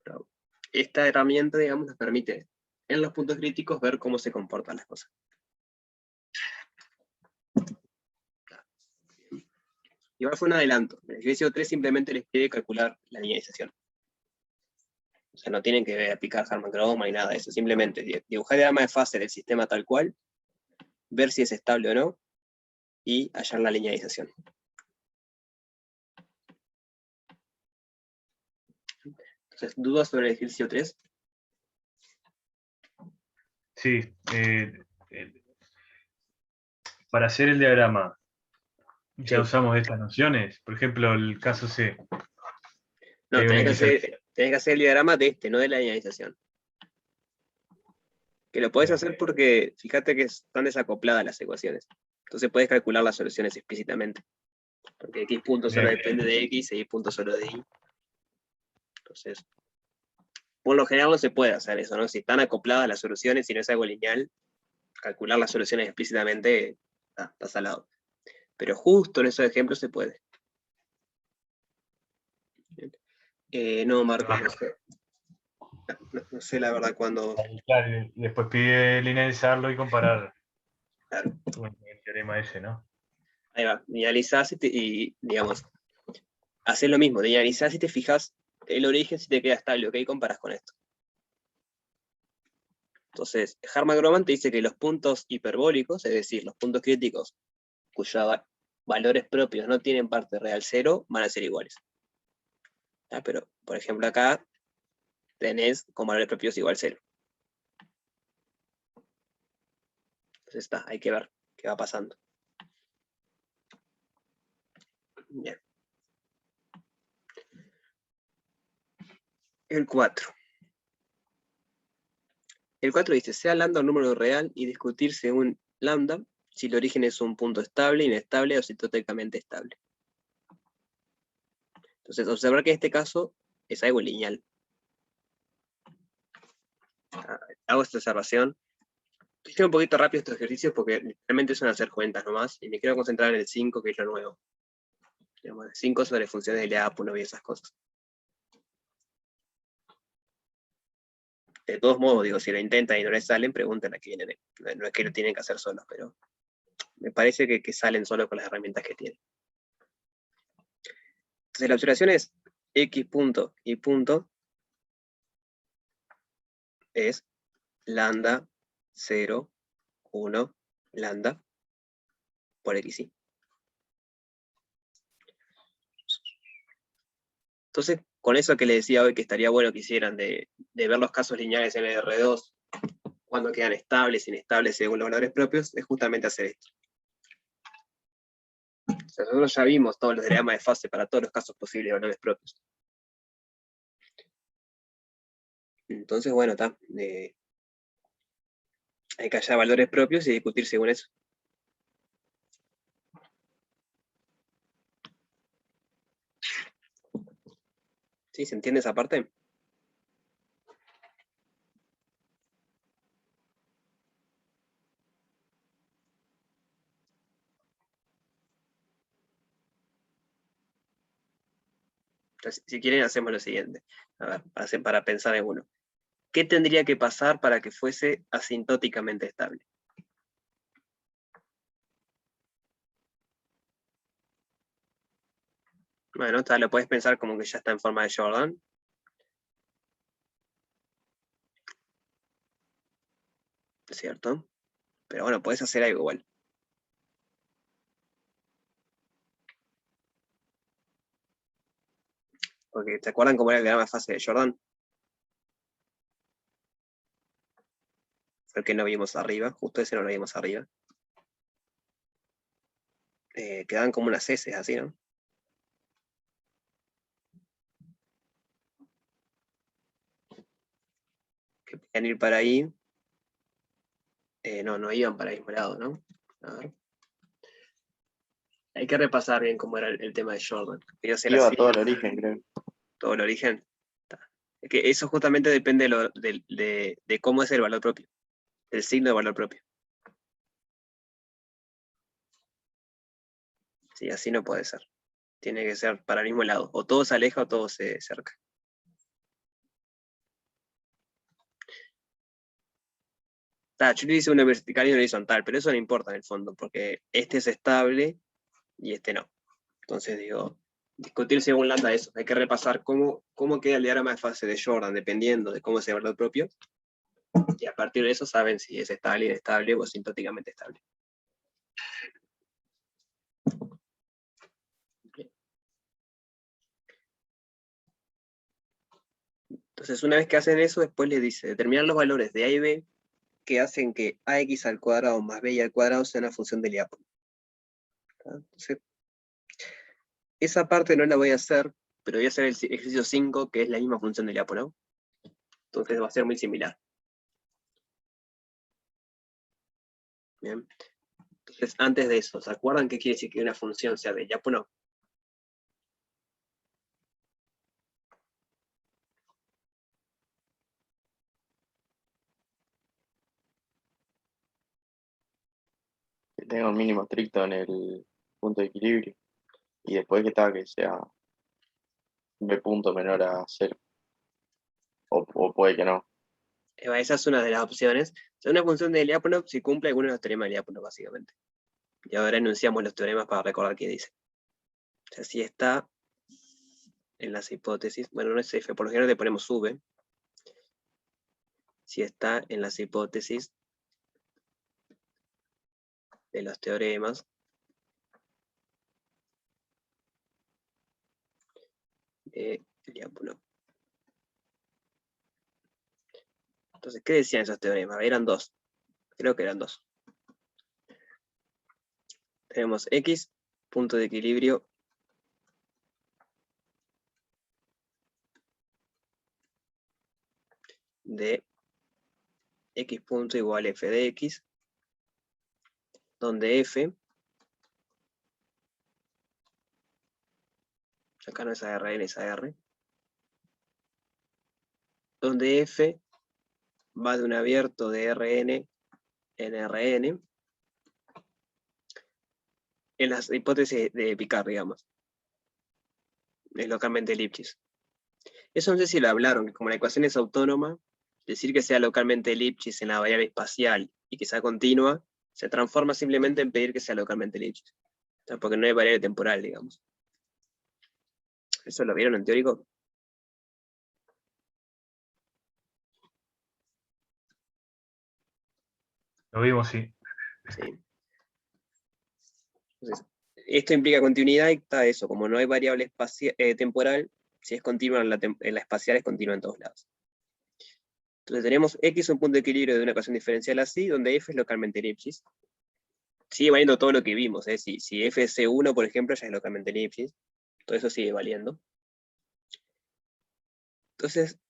Pero esta herramienta, digamos, nos permite en los puntos críticos ver cómo se comportan las cosas. Igual fue un adelanto. En el ejercicio 3 simplemente les pide calcular la linealización. O sea, no tienen que aplicar Harman-Kardon ni nada de eso. Simplemente dibujar el diagrama de fase del sistema tal cual, ver si es estable o no, y hallar la linealización. Entonces, ¿dudas sobre el ejercicio 3? Sí. Para hacer el diagrama, ya Sí. usamos estas nociones. Por ejemplo, el caso C. No, Hay una tenés que hacer el diagrama de este, no de la linealización. Que lo podés Bien. hacer porque fíjate que están desacopladas las ecuaciones. Entonces puedes calcular las soluciones explícitamente. Porque X punto solo Bien. depende de X y Y punto solo de Y. Entonces, por lo general no se puede hacer eso, ¿no? Si están acopladas las soluciones, si no es algo lineal, calcular las soluciones explícitamente está salado. Pero justo en esos ejemplos se puede. No, Marcos, no sé. No sé la verdad cuándo. Claro, y después pide linealizarlo y comparar Claro, con el teorema ese, ¿no? ahí va. Linealizás y digamos, haces lo mismo. Linealizás y te fijas el origen si te queda estable, ¿ok? Comparas con esto. Entonces, Harman-Kardon te dice que los puntos hiperbólicos, es decir, los puntos críticos cuyos valores propios no tienen parte real cero, van a ser iguales. Pero, por ejemplo, acá tenés con valores propios igual cero. Entonces está, hay que ver qué va pasando. Bien. El 4. El 4 dice, sea lambda un número real y discutir según lambda si el origen es un punto estable, inestable o citóticamente estable. Entonces, observar que en este caso es algo lineal. Hago esta observación. Estoy un poquito rápido estos ejercicios porque realmente son hacer cuentas nomás y me quiero concentrar en el 5, que es lo nuevo. Digamos, 5 sobre funciones de Lyapunov y esas cosas. De todos modos, digo, si lo intentan y no les salen, pregunten a quién vienen. No es que lo tienen que hacer solos, pero me parece que salen solo con las herramientas que tienen. Entonces la observación es x punto y punto es lambda 0, 1, lambda por xy. Entonces, con eso que les decía hoy que estaría bueno que hicieran de ver los casos lineales en el R2, cuando quedan estables, inestables según los valores propios, es justamente hacer esto. O sea, nosotros ya vimos todos los diagramas de fase para todos los casos posibles de valores propios. Entonces, bueno, está. Hay que hallar valores propios y discutir según eso. ¿Sí? ¿Se entiende esa parte? Entonces, si quieren, hacemos lo siguiente. A ver, para pensar en uno. ¿Qué tendría que pasar para que fuese asintóticamente estable? Bueno, lo puedes pensar como que ya está en forma de Jordan. ¿Cierto? Pero bueno, puedes hacer algo igual. Porque, ¿se acuerdan cómo era el diagrama de fase de Jordan? Fue el que no vimos arriba, justo ese no lo vimos arriba. Quedan como unas heces así, ¿no? Que podían ir para ahí. No iban para el mismo lado, ¿no? A ver. Hay que repasar bien cómo era el tema de Jordan. Iba a todo el origen, creo. Todo el origen. Es que eso justamente depende de cómo es el valor propio, del signo de valor propio. Sí, así no puede ser. Tiene que ser para el mismo lado. O todo se aleja o todo se acerca. Yo le hice una vertical y una horizontal, pero eso no importa en el fondo, porque este es estable y este no. Entonces digo, discutir según lambda eso. Hay que repasar cómo queda el diagrama de fase de Jordan, dependiendo de cómo es el valor propio. Y a partir de eso saben si es estable, inestable o sintóticamente estable. Entonces, una vez que hacen eso, después les dice, determinar los valores de A y B que hacen que ax al cuadrado más by al cuadrado sea una función de diápono. Entonces, esa parte no la voy a hacer, pero voy a hacer el ejercicio 5, que es la misma función de diápono. Entonces va a ser muy similar. Bien. Entonces, antes de eso, ¿se acuerdan qué quiere decir que una función sea de diápono? Que tenga un mínimo estricto en el punto de equilibrio. Y después que sea B punto menor a 0. O puede que no. Esa es una de las opciones. O sea, una función de Lyapunov si cumple alguno de los teoremas de Lyapunov, básicamente. Y ahora enunciamos los teoremas para recordar qué dice. O sea, si está en las hipótesis, bueno, no es F, por lo general le ponemos V. Si está en las hipótesis de los teoremas de Lyapunov. Entonces, ¿qué decían esos teoremas? Eran dos. Creo que eran dos. Tenemos X, punto de equilibrio de X punto igual F de X, donde F, acá no es ARN, es AR, donde F va de un abierto de Rn en Rn, en las hipótesis de Picard, digamos, es localmente Lipschitz. Eso no sé si lo hablaron, que como la ecuación es autónoma, decir que sea localmente Lipschitz en la variable espacial y que sea continua, se transforma simplemente en pedir que sea localmente Lipschitz. O sea, porque no hay variable temporal, digamos. ¿Eso lo vieron en teórico? Lo vimos, sí. Sí. Entonces, esto implica continuidad y está eso, como no hay variable temporal, si es continua en la espacial es continua en todos lados. Entonces tenemos X un punto de equilibrio de una ecuación diferencial así, donde F es localmente Lipschitz. Sigue valiendo todo lo que vimos, ¿eh? Si F es C1, por ejemplo, ya es localmente Lipschitz. Todo eso sigue valiendo. Entonces,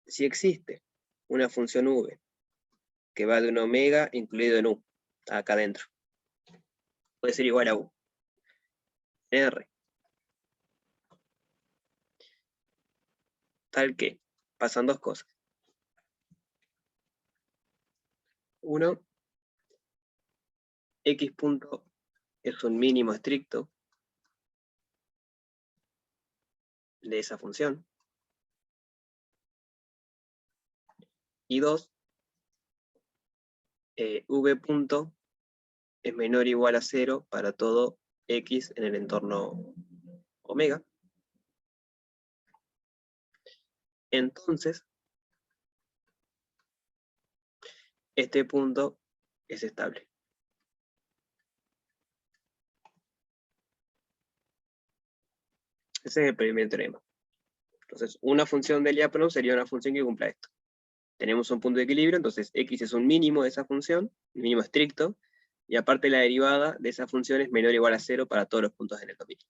si existe una función V que va de un omega incluido en U, acá adentro, puede ser igual a U, R, tal que pasan dos cosas. Uno, X punto es un mínimo estricto de esa función. Y dos, V punto es menor o igual a 0 para todo X en el entorno omega. Entonces, este punto es estable. Ese es el primer teorema. Entonces, una función del Lyapunov sería una función que cumpla esto. Tenemos un punto de equilibrio, entonces x es un mínimo de esa función, un mínimo estricto, y aparte la derivada de esa función es menor o igual a 0 para todos los puntos en el dominio.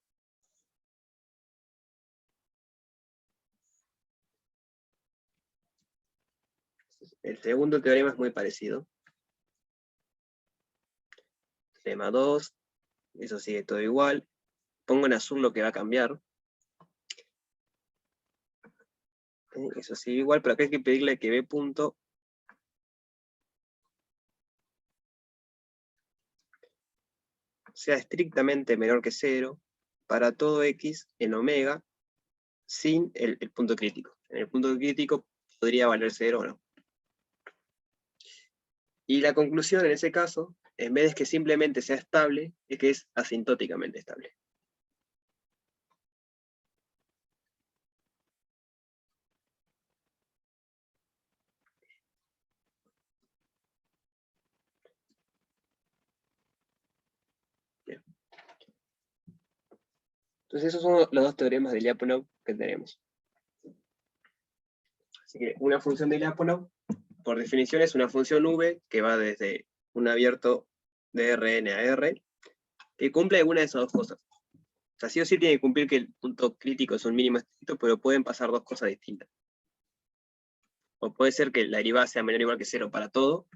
El segundo teorema es muy parecido. Teorema 2, eso sigue todo igual. Pongo en azul lo que va a cambiar. Eso sigue igual, pero acá hay que pedirle que b punto sea estrictamente menor que 0 para todo x en omega sin el punto crítico. En el punto crítico podría valer 0 o no. Y la conclusión en ese caso, en vez de que simplemente sea estable, es que es asintóticamente estable. Bien. Entonces esos son los dos teoremas de Lyapunov que tenemos. Así que una función de Lyapunov, por definición, es una función v que va desde un abierto de Rn a R, que cumple alguna de esas dos cosas. O sea, sí o sí tiene que cumplir que el punto crítico es un mínimo estricto, pero pueden pasar dos cosas distintas. O puede ser que la derivada sea menor o igual que 0 para todo,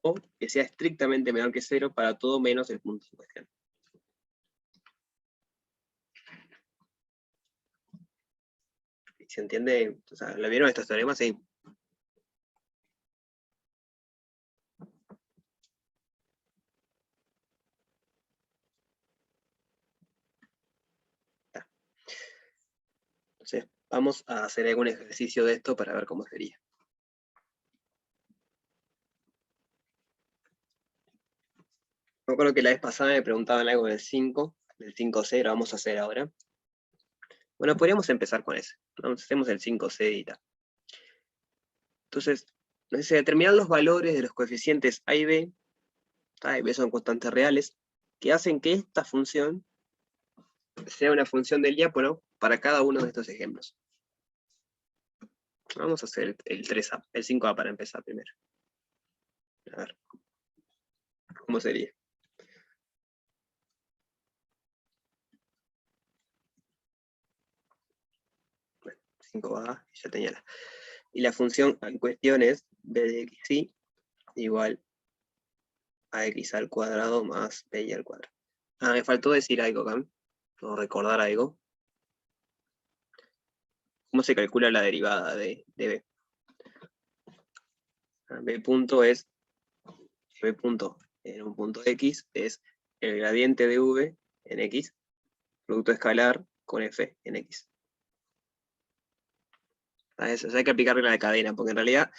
o que sea estrictamente menor que 0 para todo menos el punto en cuestión. ¿Se entiende? O sea, ¿lo vieron estos teoremas? Sí. Entonces, vamos a hacer algún ejercicio de esto para ver cómo sería. Me acuerdo que la vez pasada me preguntaban algo del 5, del 5C, lo vamos a hacer ahora. Bueno, podríamos empezar con ese. Hacemos el 5C y tal. Entonces, se determinan los valores de los coeficientes A y B, A y B son constantes reales, que hacen que esta función sea una función del Lyapunov para cada uno de estos ejemplos. Vamos a hacer el 3A, el 5A para empezar primero. A ver, ¿cómo sería? Bueno, 5A, ya tenía la. Y la función en cuestión es b de xy igual a x al cuadrado más b al cuadrado. Ah, me faltó decir algo acá, o recordar algo. ¿Cómo se calcula la derivada de b? B punto es, b punto en un punto x es el gradiente de v en x, producto escalar con f en x. Eso, hay que aplicarle la cadena, porque en realidad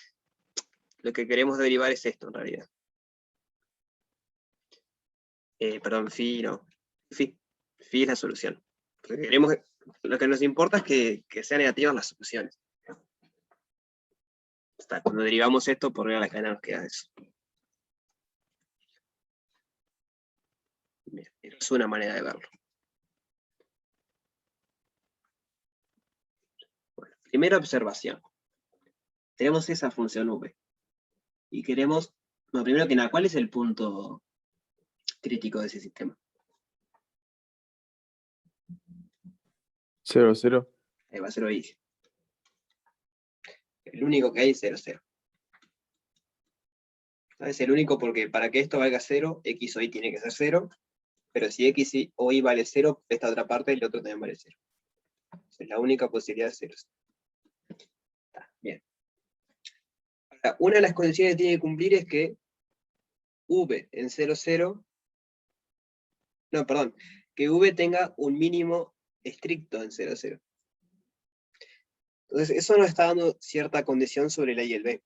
lo que queremos derivar es esto, en realidad. Perdón, phi no. Phi es la solución. Lo que nos importa es que sean negativas las soluciones. Cuando derivamos esto, por la cadena nos queda eso. Bien, es una manera de verlo. Bueno, primera observación. Tenemos esa función v. Y queremos, bueno, primero que nada, ¿cuál es el punto crítico de ese sistema? 0, 0. Ahí va a ser origen. El único que hay es 0, 0. Es el único porque para que esto valga 0, x o y tiene que ser 0, pero si x o y vale 0, esta otra parte el otro también vale 0. Es la única posibilidad de 0. Bien. Ahora, una de las condiciones que tiene que cumplir es que v en 0, 0, no, perdón, que v tenga un mínimo estricto en 0, 0. Entonces, eso nos está dando cierta condición sobre el A y el B.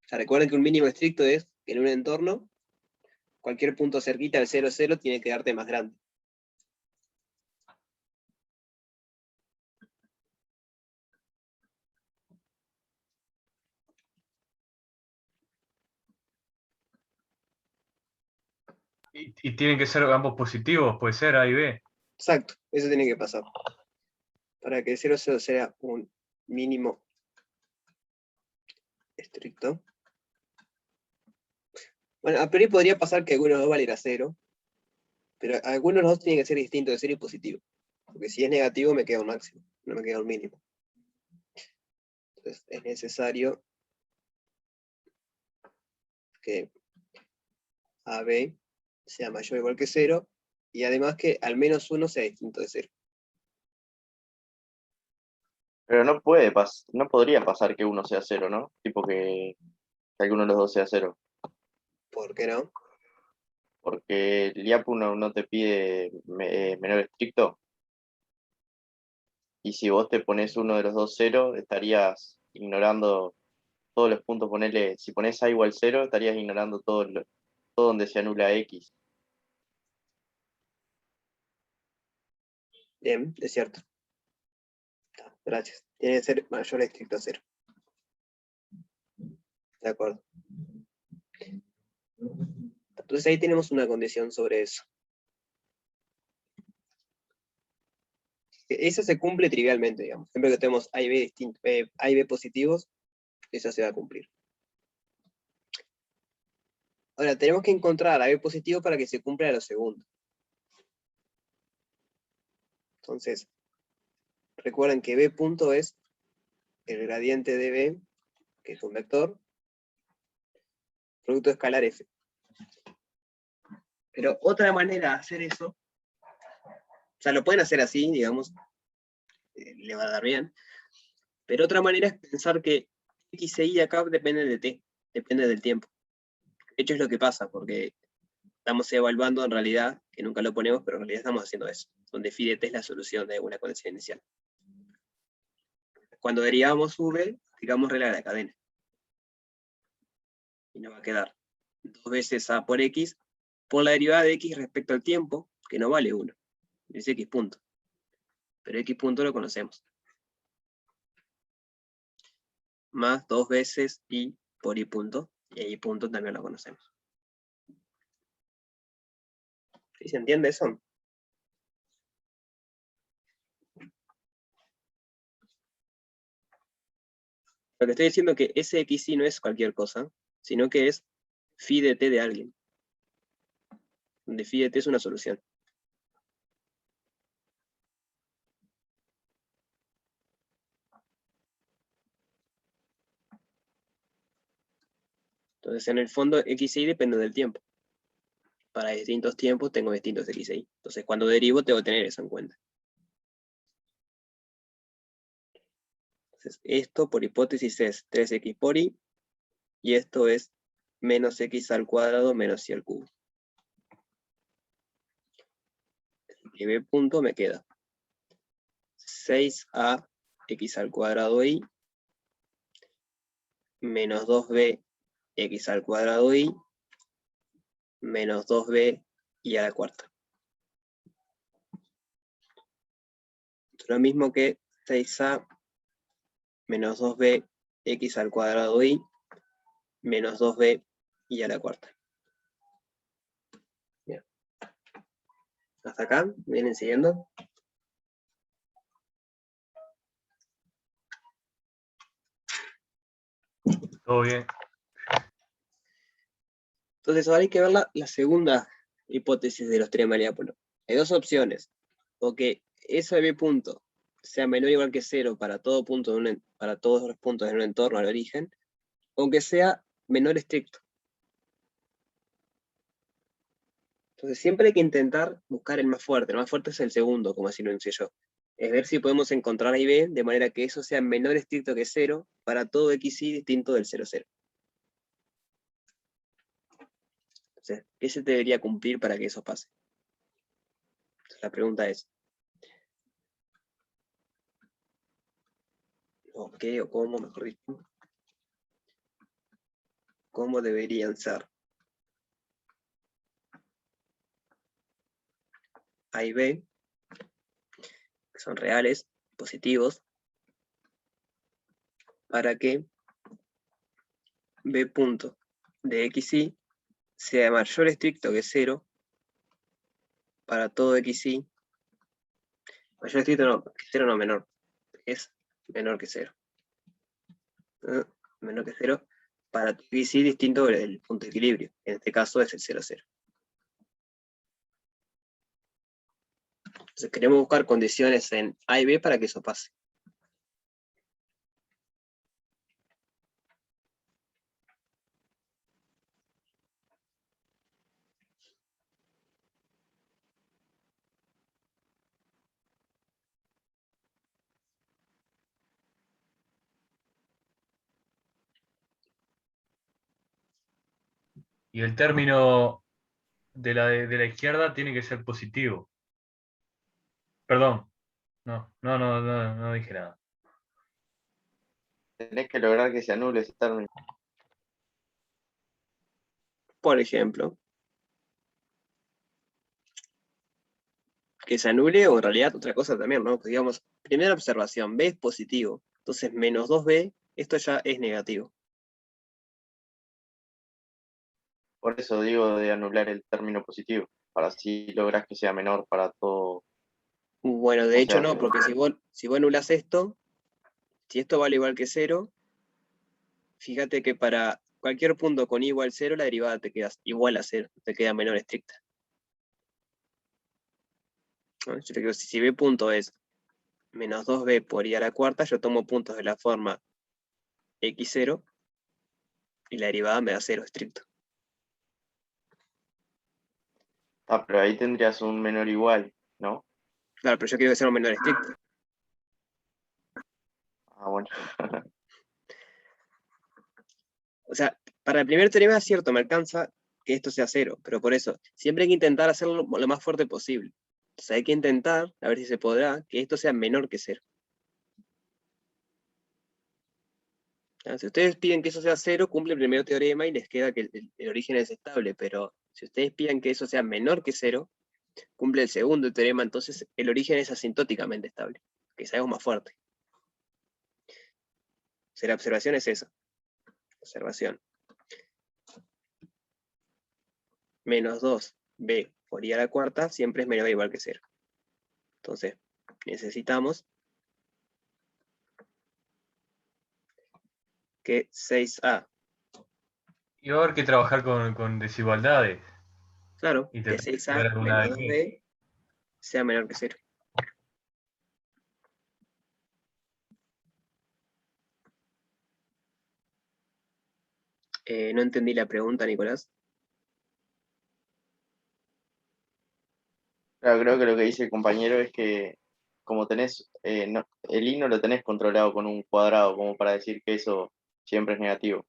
O sea, recuerden que un mínimo estricto es que en un entorno, cualquier punto cerquita del 0, 0 tiene que darte más grande. Y tienen que ser ambos positivos, puede ser A y B. Exacto, eso tiene que pasar. Para que 0, 0 sea un mínimo estricto. Bueno, a priori podría pasar que alguno de los dos valiera 0, pero alguno de los dos tiene que ser distinto de 0 y positivo. Porque si es negativo me queda un máximo, no me queda un mínimo. Entonces es necesario que AB sea mayor o igual que 0, y además que al menos uno sea distinto de 0. Pero no podría pasar que uno sea 0, ¿no? Tipo que alguno de los dos sea 0. ¿Por qué no? Porque el IAPU no te pide menor estricto. Y si vos te pones uno de los dos 0, estarías ignorando todos los puntos. Ponele, si pones A igual 0, estarías ignorando todo donde se anula X. Bien, es cierto. Gracias. Tiene que ser mayor o estricto a 0. De acuerdo. Entonces ahí tenemos una condición sobre eso. Eso se cumple trivialmente, digamos. Siempre que tenemos A y B, A y B positivos, eso se va a cumplir. Ahora, tenemos que encontrar A y B positivo para que se cumpla lo segundo. Entonces, recuerden que B punto es el gradiente de B, que es un vector, producto escalar F. Pero otra manera de hacer eso, o sea, lo pueden hacer así, digamos, le va a dar bien, pero otra manera es pensar que X e Y acá dependen de T, depende del tiempo. De hecho es lo que pasa, porque estamos evaluando en realidad, que nunca lo ponemos, pero en realidad estamos haciendo eso, donde phi de T es la solución de una condición inicial. Cuando derivamos V, digamos regla de la cadena. Y nos va a quedar 2 veces A por X, por la derivada de X respecto al tiempo, que no vale 1. Es X punto. Pero X punto lo conocemos. Más 2 veces Y por Y punto. Y Y punto también lo conocemos. ¿Sí se entiende eso? Lo que estoy diciendo es que ese XY no es cualquier cosa, sino que es phi de T de alguien. Donde phi de T es una solución. Entonces, en el fondo, X e Y depende del tiempo. Para distintos tiempos tengo distintos X e Y. Entonces, cuando derivo, tengo que tener eso en cuenta. Entonces, esto por hipótesis es 3x por Y, y esto es menos x al cuadrado menos y al cubo. Y B punto me queda 6a x al cuadrado Y menos 2b x al cuadrado Y menos 2b y a la cuarta. Lo mismo que 6a menos 2b x al cuadrado Y menos 2b y a la cuarta. Bien. ¿Hasta acá? ¿Me vienen siguiendo? Todo bien. Entonces ahora hay que ver la segunda hipótesis de los teoremas de Diápono. Hay dos opciones. O que eso de B punto sea menor o igual que 0 para, para todos los puntos en un entorno al origen, o que sea menor estricto. Entonces siempre hay que intentar buscar el más fuerte. El más fuerte es el segundo, como así lo enuncié yo. Es ver si podemos encontrar A y B de manera que eso sea menor estricto que 0 para todo XY distinto del 0, 0. Entonces, ¿qué se debería cumplir para que eso pase? Entonces, la pregunta es, ¿o qué o cómo, mejor dicho? ¿Cómo deberían ser A y B, que son reales, positivos, para que B punto de XY sea mayor estricto que 0 para todo xy, mayor estricto no, que 0 no menor, es menor que 0. Menor que 0 para todo xy distinto del punto de equilibrio. En este caso es el 0, 0. Entonces queremos buscar condiciones en A y B para que eso pase. Y el término de la izquierda tiene que ser positivo. Perdón. No dije nada. Tenés que lograr que se anule ese término. Por ejemplo, que se anule, o en realidad otra cosa también, ¿no? Pues digamos, primera observación, B es positivo. Entonces, menos 2B, esto ya es negativo. Por eso digo de anular el término positivo, para así lograr que sea menor para todo. Bueno, de O hecho sea, no, porque si vos anulas esto, si esto vale igual que 0, fíjate que para cualquier punto con i igual 0, la derivada te queda igual a 0, te queda menor estricta. ¿No? Yo te digo, si B punto es menos 2B por i a la cuarta, yo tomo puntos de la forma x0 y la derivada me da 0 estricto. pero ahí tendrías un menor igual, ¿no? Claro, pero yo quiero que sea un menor estricto. Ah, bueno. O sea, para el primer teorema es cierto, me alcanza que esto sea 0, pero por eso, siempre hay que intentar hacerlo lo más fuerte posible. Entonces hay que intentar, a ver si se podrá, que esto sea menor que 0. Si ustedes piden que eso sea 0, cumple el primer teorema y les queda que el origen es estable, pero si ustedes piden que eso sea menor que 0, cumple el segundo teorema, entonces el origen es asintóticamente estable, que es algo más fuerte. O sea, la observación es eso. Observación. Menos 2b por i a la cuarta siempre es menor o igual que 0. Entonces, necesitamos que 6a, Y va a haber que trabajar con desigualdades. claro, Y que te 6a ver alguna menos de aquí. 2b sea menor que 0. No entendí la pregunta, Nicolás. Claro, creo que lo que dice el compañero es que como tenés, el i no lo tenés controlado con un cuadrado, como para decir que eso siempre es negativo.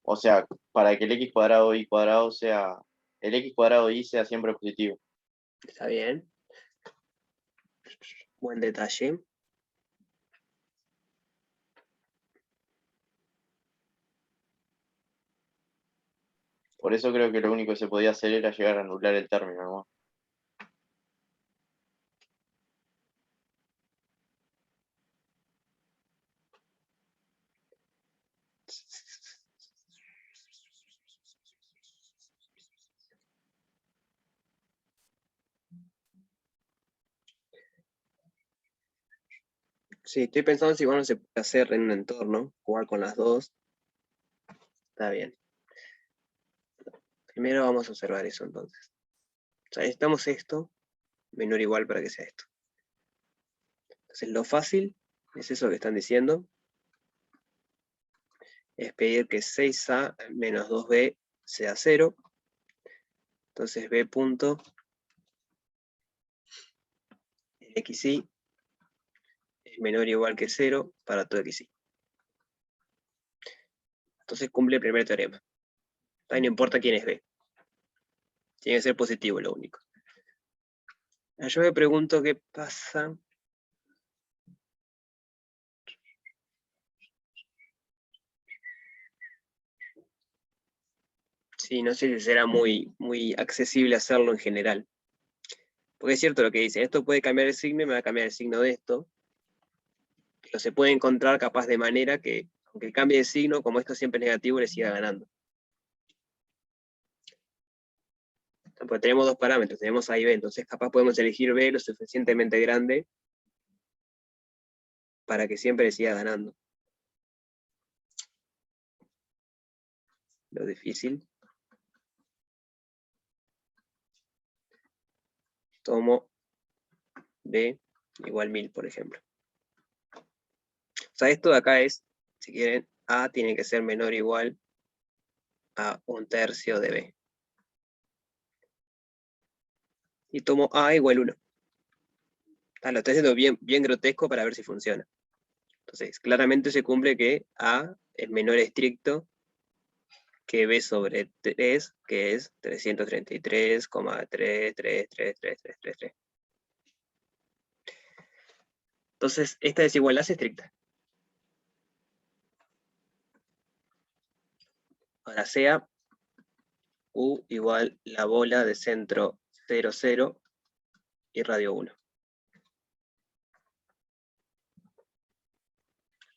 O sea, para que el x cuadrado y cuadrado sea, el x cuadrado y sea siempre positivo. Está bien. Buen detalle. Por eso creo que lo único que se podía hacer era llegar a anular el término, ¿no? Sí, estoy pensando si bueno se puede hacer en un entorno, jugar con las dos. Está bien. Primero vamos a observar eso entonces. O sea, necesitamos esto, menor o igual para que sea esto. Entonces lo fácil es eso que están diciendo. Es pedir que 6a menos 2b sea 0. Entonces b punto xy es menor o igual que 0 para todo xy. Entonces cumple el primer teorema. Ahí no importa quién es b. Tiene que ser positivo lo único. Yo me pregunto qué pasa. Sí, no sé si será muy accesible hacerlo en general. Porque es cierto lo que dicen, esto puede cambiar el signo y me va a cambiar el signo de esto. Pero se puede encontrar capaz de manera que, aunque cambie de signo, como esto siempre es negativo, le siga ganando. Porque tenemos dos parámetros, tenemos A y B, entonces capaz podemos elegir B lo suficientemente grande para que siempre siga ganando. Lo difícil. Tomo B igual 1000, por ejemplo. O sea, esto de acá es, si quieren, A tiene que ser menor o igual a 1/3 de B. Y tomo A igual 1. Lo estoy haciendo bien grotesco para ver si funciona. Entonces, claramente se cumple que A es menor estricto que B sobre 3, que es 333,3333333. Entonces, esta desigualdad es estricta. Ahora sea U igual la bola de centro 0, 0 y radio 1.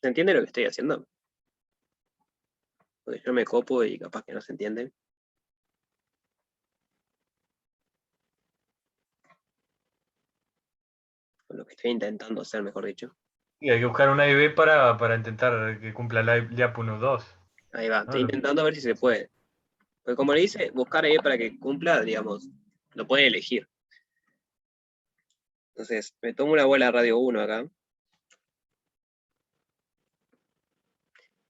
¿Se entiende lo que estoy haciendo? Porque yo me copo y capaz que no se entiende. Con lo que estoy intentando hacer, mejor dicho. Y hay que buscar una A y B para intentar que cumpla la LIAP 1-2. Ahí va, estoy ¿no? intentando ver si se puede. Porque como le dice, buscar ahí para que cumpla, digamos, lo puede elegir. Entonces, me tomo una bola radio 1 acá.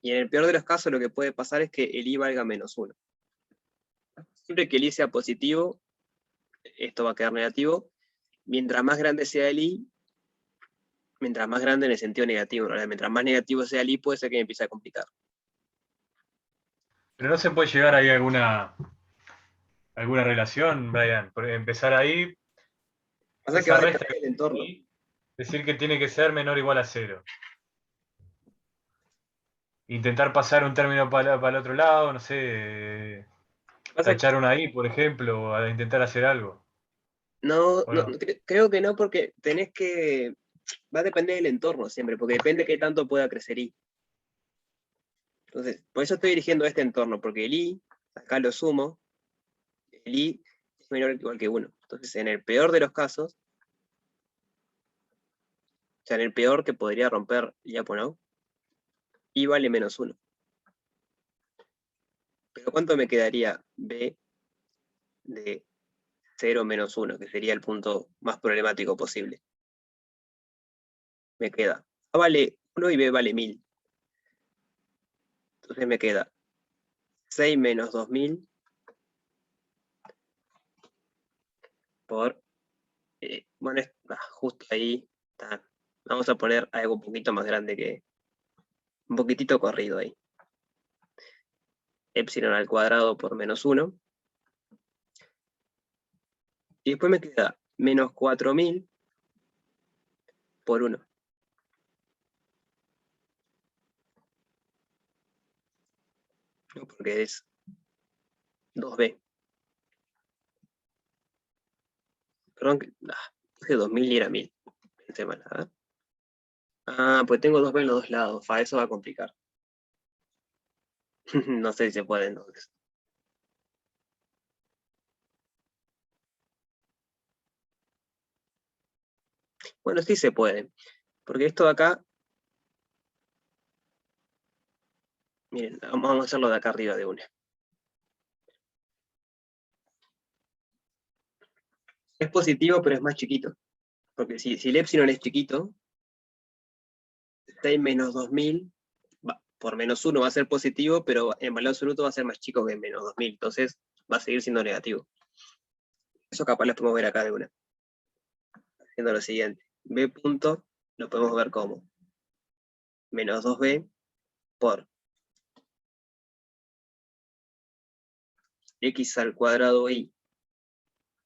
Y en el peor de los casos lo que puede pasar es que el I valga -1. Siempre que el I sea positivo, esto va a quedar negativo. Mientras más grande sea el I, mientras más grande en el sentido negativo, en realidad, mientras más negativo sea el I, puede ser que me empiece a complicar. Pero no se puede llegar ahí a alguna relación, Brian. Empezar ahí, Pasa que va esa a resta, depender del entorno. decir que tiene que ser menor o igual a 0. Intentar pasar un término para el otro lado, no sé, Pasa que tachar una I, por ejemplo, a intentar hacer algo. no, ¿O no? creo que no, porque tenés que. Va a depender del entorno siempre, porque depende de qué tanto pueda crecer I. Entonces, por eso estoy dirigiendo este entorno, porque el I, acá lo sumo, el I es menor o igual que 1. Entonces, en el peor de los casos, o sea, en el peor que podría romper Lyapunov, I vale -1. Pero ¿cuánto me quedaría B de 0 menos 1, que sería el punto más problemático posible? Me queda A vale 1 y B vale 1000. Entonces me queda 6 menos 2000 por, bueno, justo ahí está. Vamos a poner algo un poquito más grande que, un poquitito corrido ahí. Epsilon al cuadrado por -1. Y después me queda menos 4000 por 1. ¿No? Porque es 2B. Perdón, que 2000 y era 1000. Pensé mal, ¿eh? Pues tengo 2B en los dos lados. Eso va a complicar. No sé si se puede entonces. Bueno, sí se puede. Porque esto de acá, miren, vamos a hacerlo de acá arriba de una. Es positivo, pero es más chiquito. Porque si el epsilon es chiquito, 6 menos 2000 por -1 va a ser positivo, pero en valor absoluto va a ser más chico que menos 2000. Entonces va a seguir siendo negativo. Eso capaz lo podemos ver acá de una. Haciendo lo siguiente. B punto lo podemos ver como menos 2B por x al cuadrado y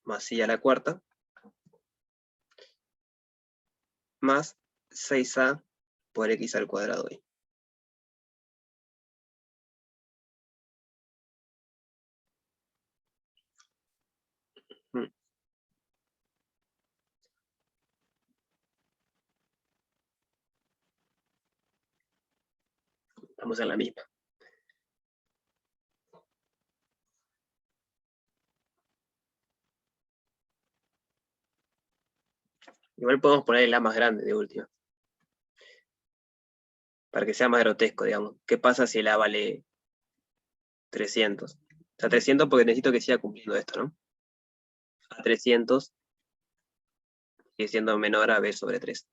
más y a la cuarta, más 6a por x al cuadrado y. Estamos en la misma. Igual podemos poner el A más grande de última. Para que sea más grotesco, digamos. ¿Qué pasa si el A vale 300? O sea, 300 porque necesito que siga cumpliendo esto, ¿no? A 300 sigue siendo menor a B sobre 3.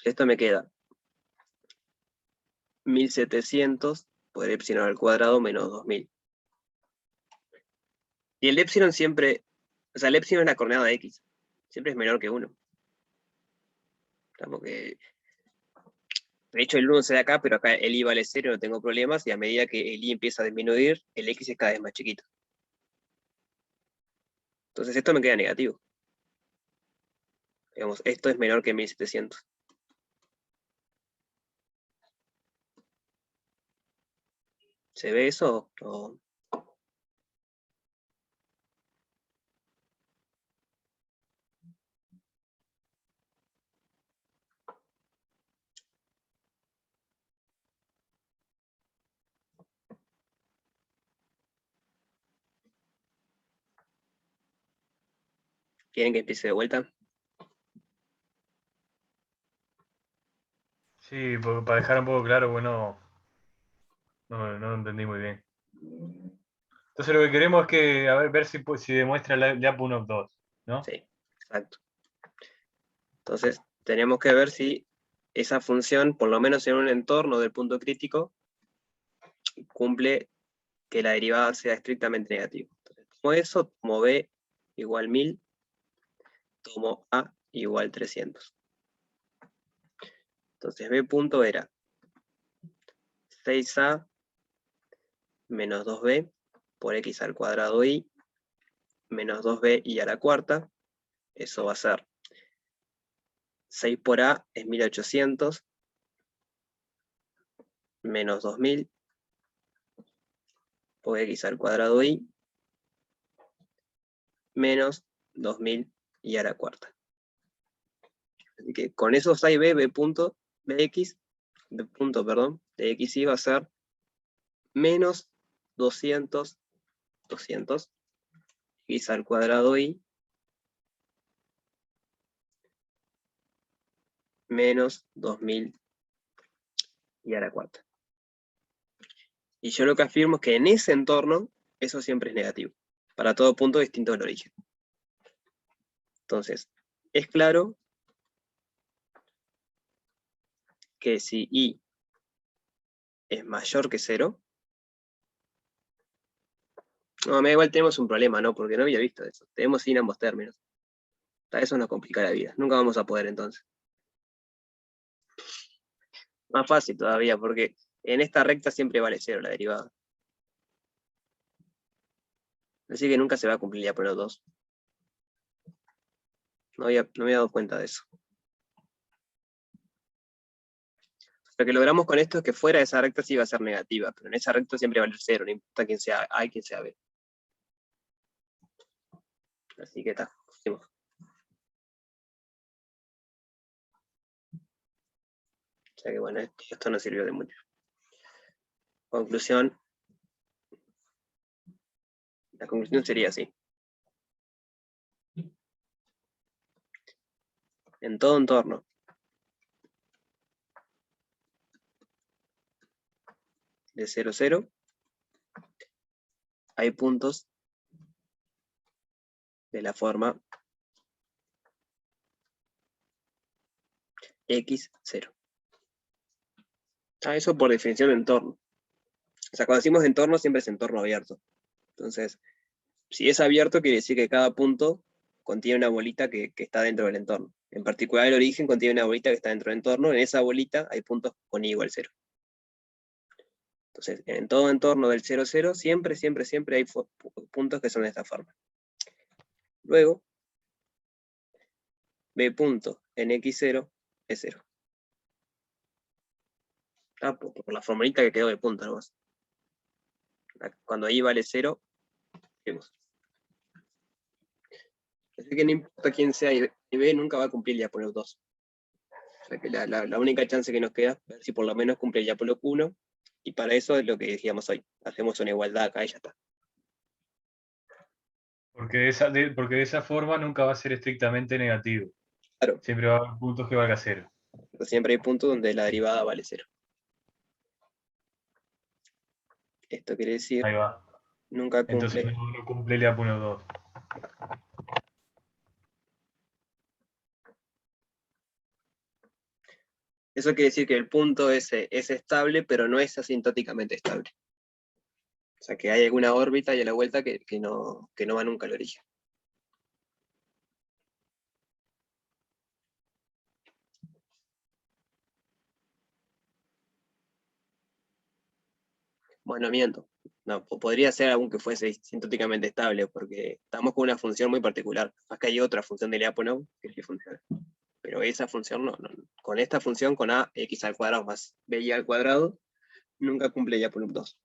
Esto me queda 1700 por epsilon al cuadrado menos 2000. Y el epsilon siempre, o sea, el epsilon es la coordenada de x. Siempre es menor que 1. De hecho, el 1 se da acá, pero acá el i vale 0, no tengo problemas, y a medida que el i empieza a disminuir, el x es cada vez más chiquito. Entonces esto me queda negativo. Digamos, esto es menor que 1700. ¿Se ve eso? ¿O? ¿Quieren que empiece de vuelta? Sí, para dejar un poco claro, bueno, no lo entendí muy bien. Entonces lo que queremos es que, a ver si demuestra la Lyapunov 2, ¿no? Sí, exacto. Entonces, tenemos que ver si esa función, por lo menos en un entorno del punto crítico, cumple que la derivada sea estrictamente negativa. Entonces, tomo eso, tomo b igual 1000, tomo a igual 300. Entonces, b punto era 6a menos 2b por x al cuadrado y menos 2b y a la cuarta. Eso va a ser 6 por a es 1800 menos 2000 por x al cuadrado y menos 2000 y a la cuarta. Así que con esos a y b, b punto de x y va a ser menos 200 x al cuadrado y menos 2000 y a la cuarta. Y yo lo que afirmo es que en ese entorno eso siempre es negativo, para todo punto distinto del origen. Entonces, es claro que si i es mayor que 0, no, me da igual, tenemos un problema, ¿no? Porque no había visto eso. Tenemos i en ambos términos. Eso nos complica la vida. Nunca vamos a poder entonces. Más fácil todavía, porque en esta recta siempre vale 0 la derivada. Así que nunca se va a cumplir ya por los 2. No me había dado cuenta de eso. Lo que logramos con esto es que fuera de esa recta sí va a ser negativa, pero en esa recta siempre va a valer 0, no importa quién sea A y quién sea B. Así que está, pusimos. O sea que bueno, esto no sirvió de mucho. Conclusión. La conclusión sería así. En todo entorno de 0, 0, hay puntos de la forma x0. Eso por definición de entorno. O sea, cuando decimos entorno, siempre es entorno abierto. Entonces, si es abierto, quiere decir que cada punto contiene una bolita que está dentro del entorno. En particular, el origen contiene una bolita que está dentro del entorno. En esa bolita hay puntos con i igual 0. Entonces, en todo entorno del 0, 0, siempre hay puntos que son de esta forma. Luego, b punto en x0 es 0. Por la formulita que quedó de punto nomás. Cuando i vale 0, vemos. Así que no importa quién sea y b, nunca va a cumplir ya por los 2. O sea que la única chance que nos queda es ver si por lo menos cumple ya por lo 1, y para eso es lo que decíamos hoy. Hacemos una igualdad acá y ya está. Porque de esa forma nunca va a ser estrictamente negativo. Claro. Siempre va a haber puntos que valga 0. Siempre hay puntos donde la derivada vale 0. Esto quiere decir, Ahí va. nunca Entonces cumple. no cumple el Apunov 2. Eso quiere decir que el punto es estable, pero no es asintóticamente estable. O sea, que hay alguna órbita y a la vuelta que no va nunca al origen. Bueno, miento. No, podría ser algún que fuese asintóticamente estable, porque estamos con una función muy particular. Acá hay otra función de Lyapunov que sí funciona. Pero esa función no. Con esta función, con ax al cuadrado más by al cuadrado, nunca cumple Lyapunov 2.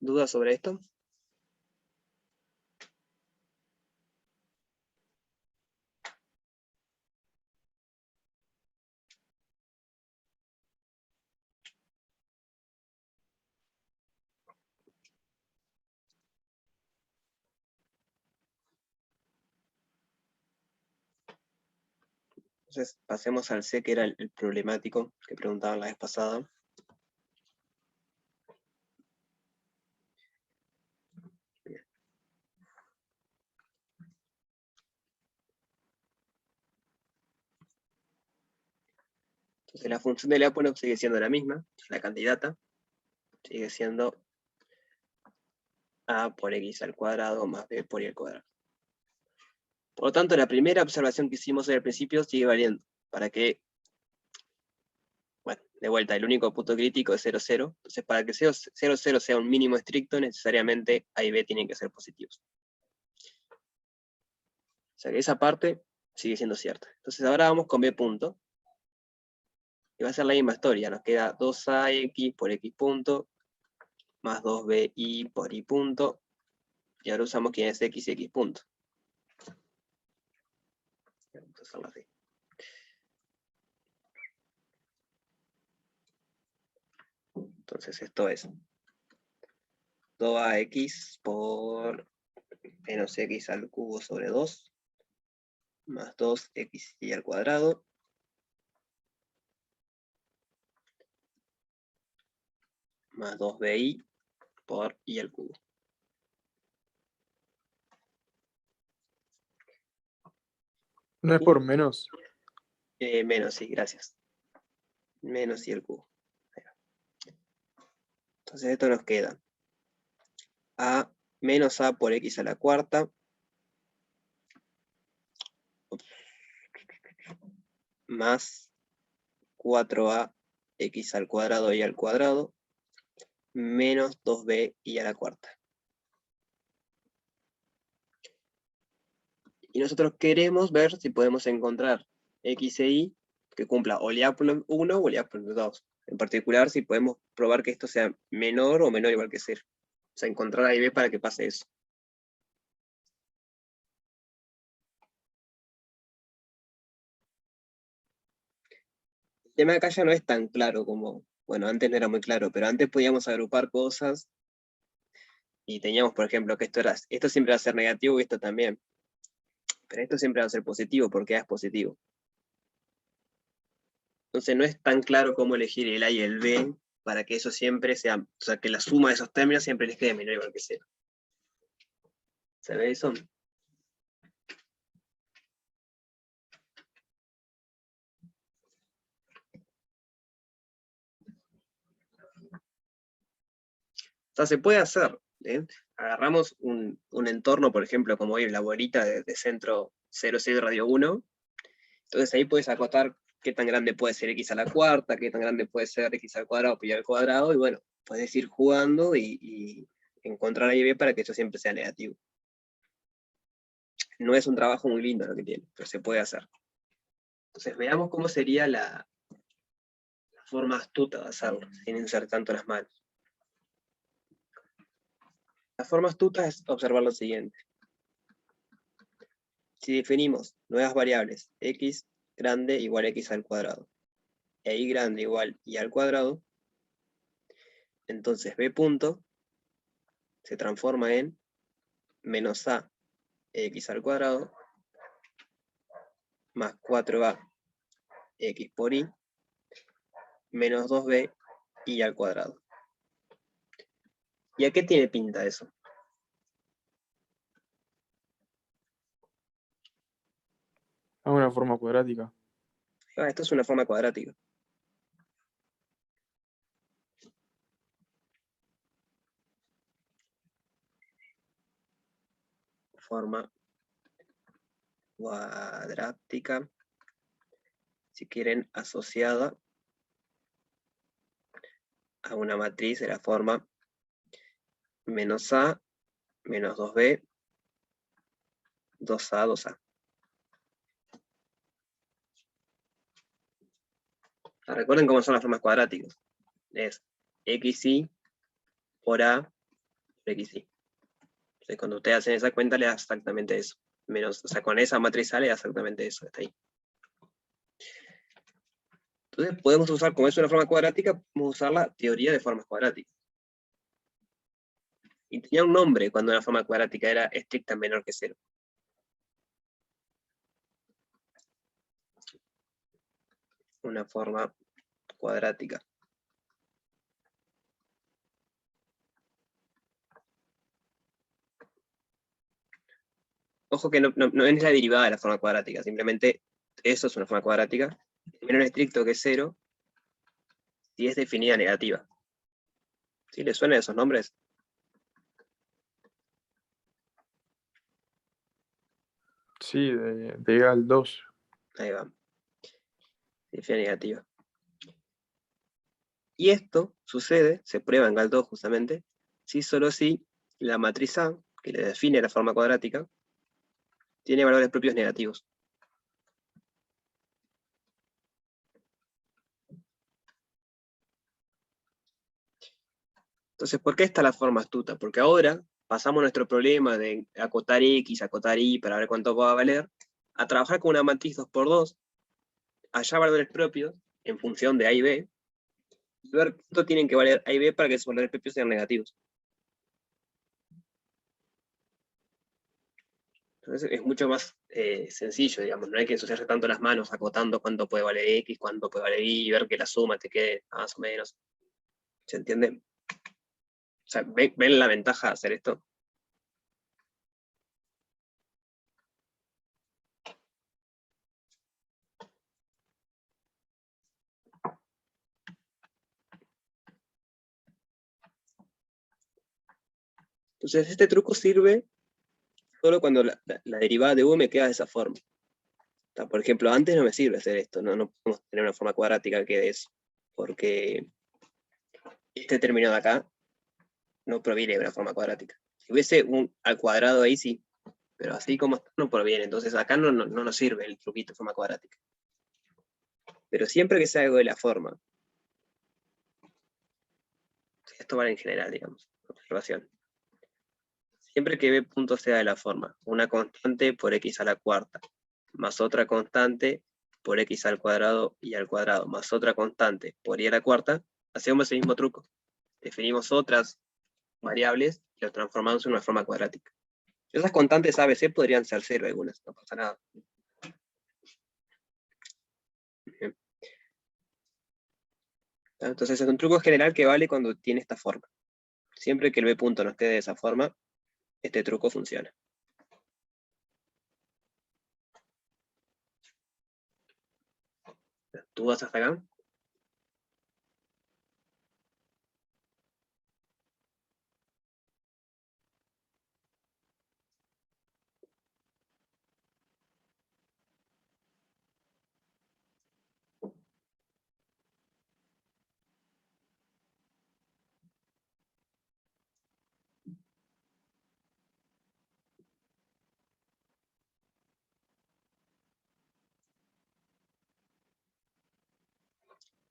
¿Dudas sobre esto? Entonces, pasemos al C, que era el problemático que preguntaban la vez pasada. Entonces, la función de Lyapunov sigue siendo la misma, la candidata. Sigue siendo a por x al cuadrado más b por y al cuadrado. Por lo tanto, la primera observación que hicimos al principio sigue valiendo, para que, bueno, de vuelta, el único punto crítico es 0, 0. Entonces, para que 0, 0 sea un mínimo estricto, necesariamente a y b tienen que ser positivos. O sea que esa parte sigue siendo cierta. Entonces, ahora vamos con b punto. Y va a ser la misma historia. Nos queda 2ax por x punto, más 2bi por y punto. Y ahora usamos quién es x y x punto. Vamos a hacerlo así. Entonces esto es 2ax por menos x al cubo sobre 2, más 2xy al cuadrado, más 2bi por y al cubo. No es por menos. Menos, sí, gracias. Menos y al cubo. Entonces esto nos queda a menos a por x a la cuarta, más 4a x al cuadrado y al cuadrado, menos 2b y a la cuarta. Y nosotros queremos ver si podemos encontrar x e y que cumpla o Lyapunov 1 o Lyapunov 2. En particular, si podemos probar que esto sea menor o menor igual que 0. O sea, encontrar a y b para que pase eso. El tema acá ya no es tan claro como, bueno, antes no era muy claro, pero antes podíamos agrupar cosas y teníamos, por ejemplo, que esto siempre va a ser negativo y esto también. Pero esto siempre va a ser positivo porque A es positivo. Entonces no es tan claro cómo elegir el A y el B para que eso siempre sea, o sea, que la suma de esos términos siempre les quede menor o igual que 0. ¿Se ve eso? O sea, se puede hacer. Agarramos un entorno, por ejemplo, como hoy la bolita de centro 0, 0, radio 1. Entonces ahí puedes acotar qué tan grande puede ser x a la cuarta, qué tan grande puede ser x al cuadrado, pi al cuadrado, y bueno, puedes ir jugando y encontrar a y b para que eso siempre sea negativo. No es un trabajo muy lindo lo que tiene, pero se puede hacer. Entonces veamos cómo sería la forma astuta de hacerlo, sin insertar tanto las manos. La forma astuta es observar lo siguiente. Si definimos nuevas variables, x grande igual a x al cuadrado, e y grande igual y al cuadrado, entonces b punto se transforma en menos a x al cuadrado más 4a x por y menos 2b y al cuadrado. ¿Y a qué tiene pinta eso? A una forma cuadrática. Esto es una forma cuadrática. Forma cuadrática, si quieren, asociada a una matriz de la forma menos a, menos 2b, 2a, 2a. Recuerden cómo son las formas cuadráticas. Es xy por a por xy. Entonces, cuando ustedes hacen esa cuenta, le da exactamente eso. Menos, o sea, con esa matriz A le da exactamente eso, está ahí. Entonces, podemos usar, como es una forma cuadrática, podemos usar la teoría de formas cuadráticas. Y tenía un nombre cuando una forma cuadrática era estricta menor que 0. Una forma cuadrática. Ojo que no es la derivada de la forma cuadrática, simplemente eso es una forma cuadrática. Menor estricto que 0 si es definida negativa. ¿Sí les suenan esos nombres? Sí, de egal 2. Ahí va. Definida negativa. Y esto sucede, se prueba en GAL2 justamente, si solo si la matriz A, que le define la forma cuadrática, tiene valores propios negativos. Entonces, ¿por qué está la forma astuta? Porque ahora pasamos nuestro problema de acotar X, acotar Y para ver cuánto va a valer, a trabajar con una matriz 2×2, hallar valores propios en función de A y B, y ver cuánto tienen que valer A y B para que esos valores propios sean negativos. Entonces es mucho más sencillo, digamos, no hay que ensuciarse tanto las manos acotando cuánto puede valer X, cuánto puede valer Y, y ver que la suma te quede más o menos. ¿Se entiende? O sea, ¿ven la ventaja de hacer esto? Entonces este truco sirve solo cuando la derivada de u me queda de esa forma. O sea, por ejemplo, antes no me sirve hacer esto, no podemos tener una forma cuadrática que dé eso, porque este término de acá no proviene de una forma cuadrática. Si hubiese un al cuadrado ahí sí, pero así como está no proviene, entonces acá no nos sirve el truquito de forma cuadrática. Pero siempre que sea algo de la forma, esto vale en general, digamos, observación. Siempre que b punto sea de la forma, una constante por x a la cuarta, más otra constante por x al cuadrado y al cuadrado, más otra constante por y a la cuarta, hacemos el mismo truco. Definimos otras variables y las transformamos en una forma cuadrática. Esas constantes ABC podrían ser 0 algunas, no pasa nada. Bien. Entonces es un truco general que vale cuando tiene esta forma. Siempre que el b punto no esté de esa forma, este truco funciona. ¿Tú vas hasta acá?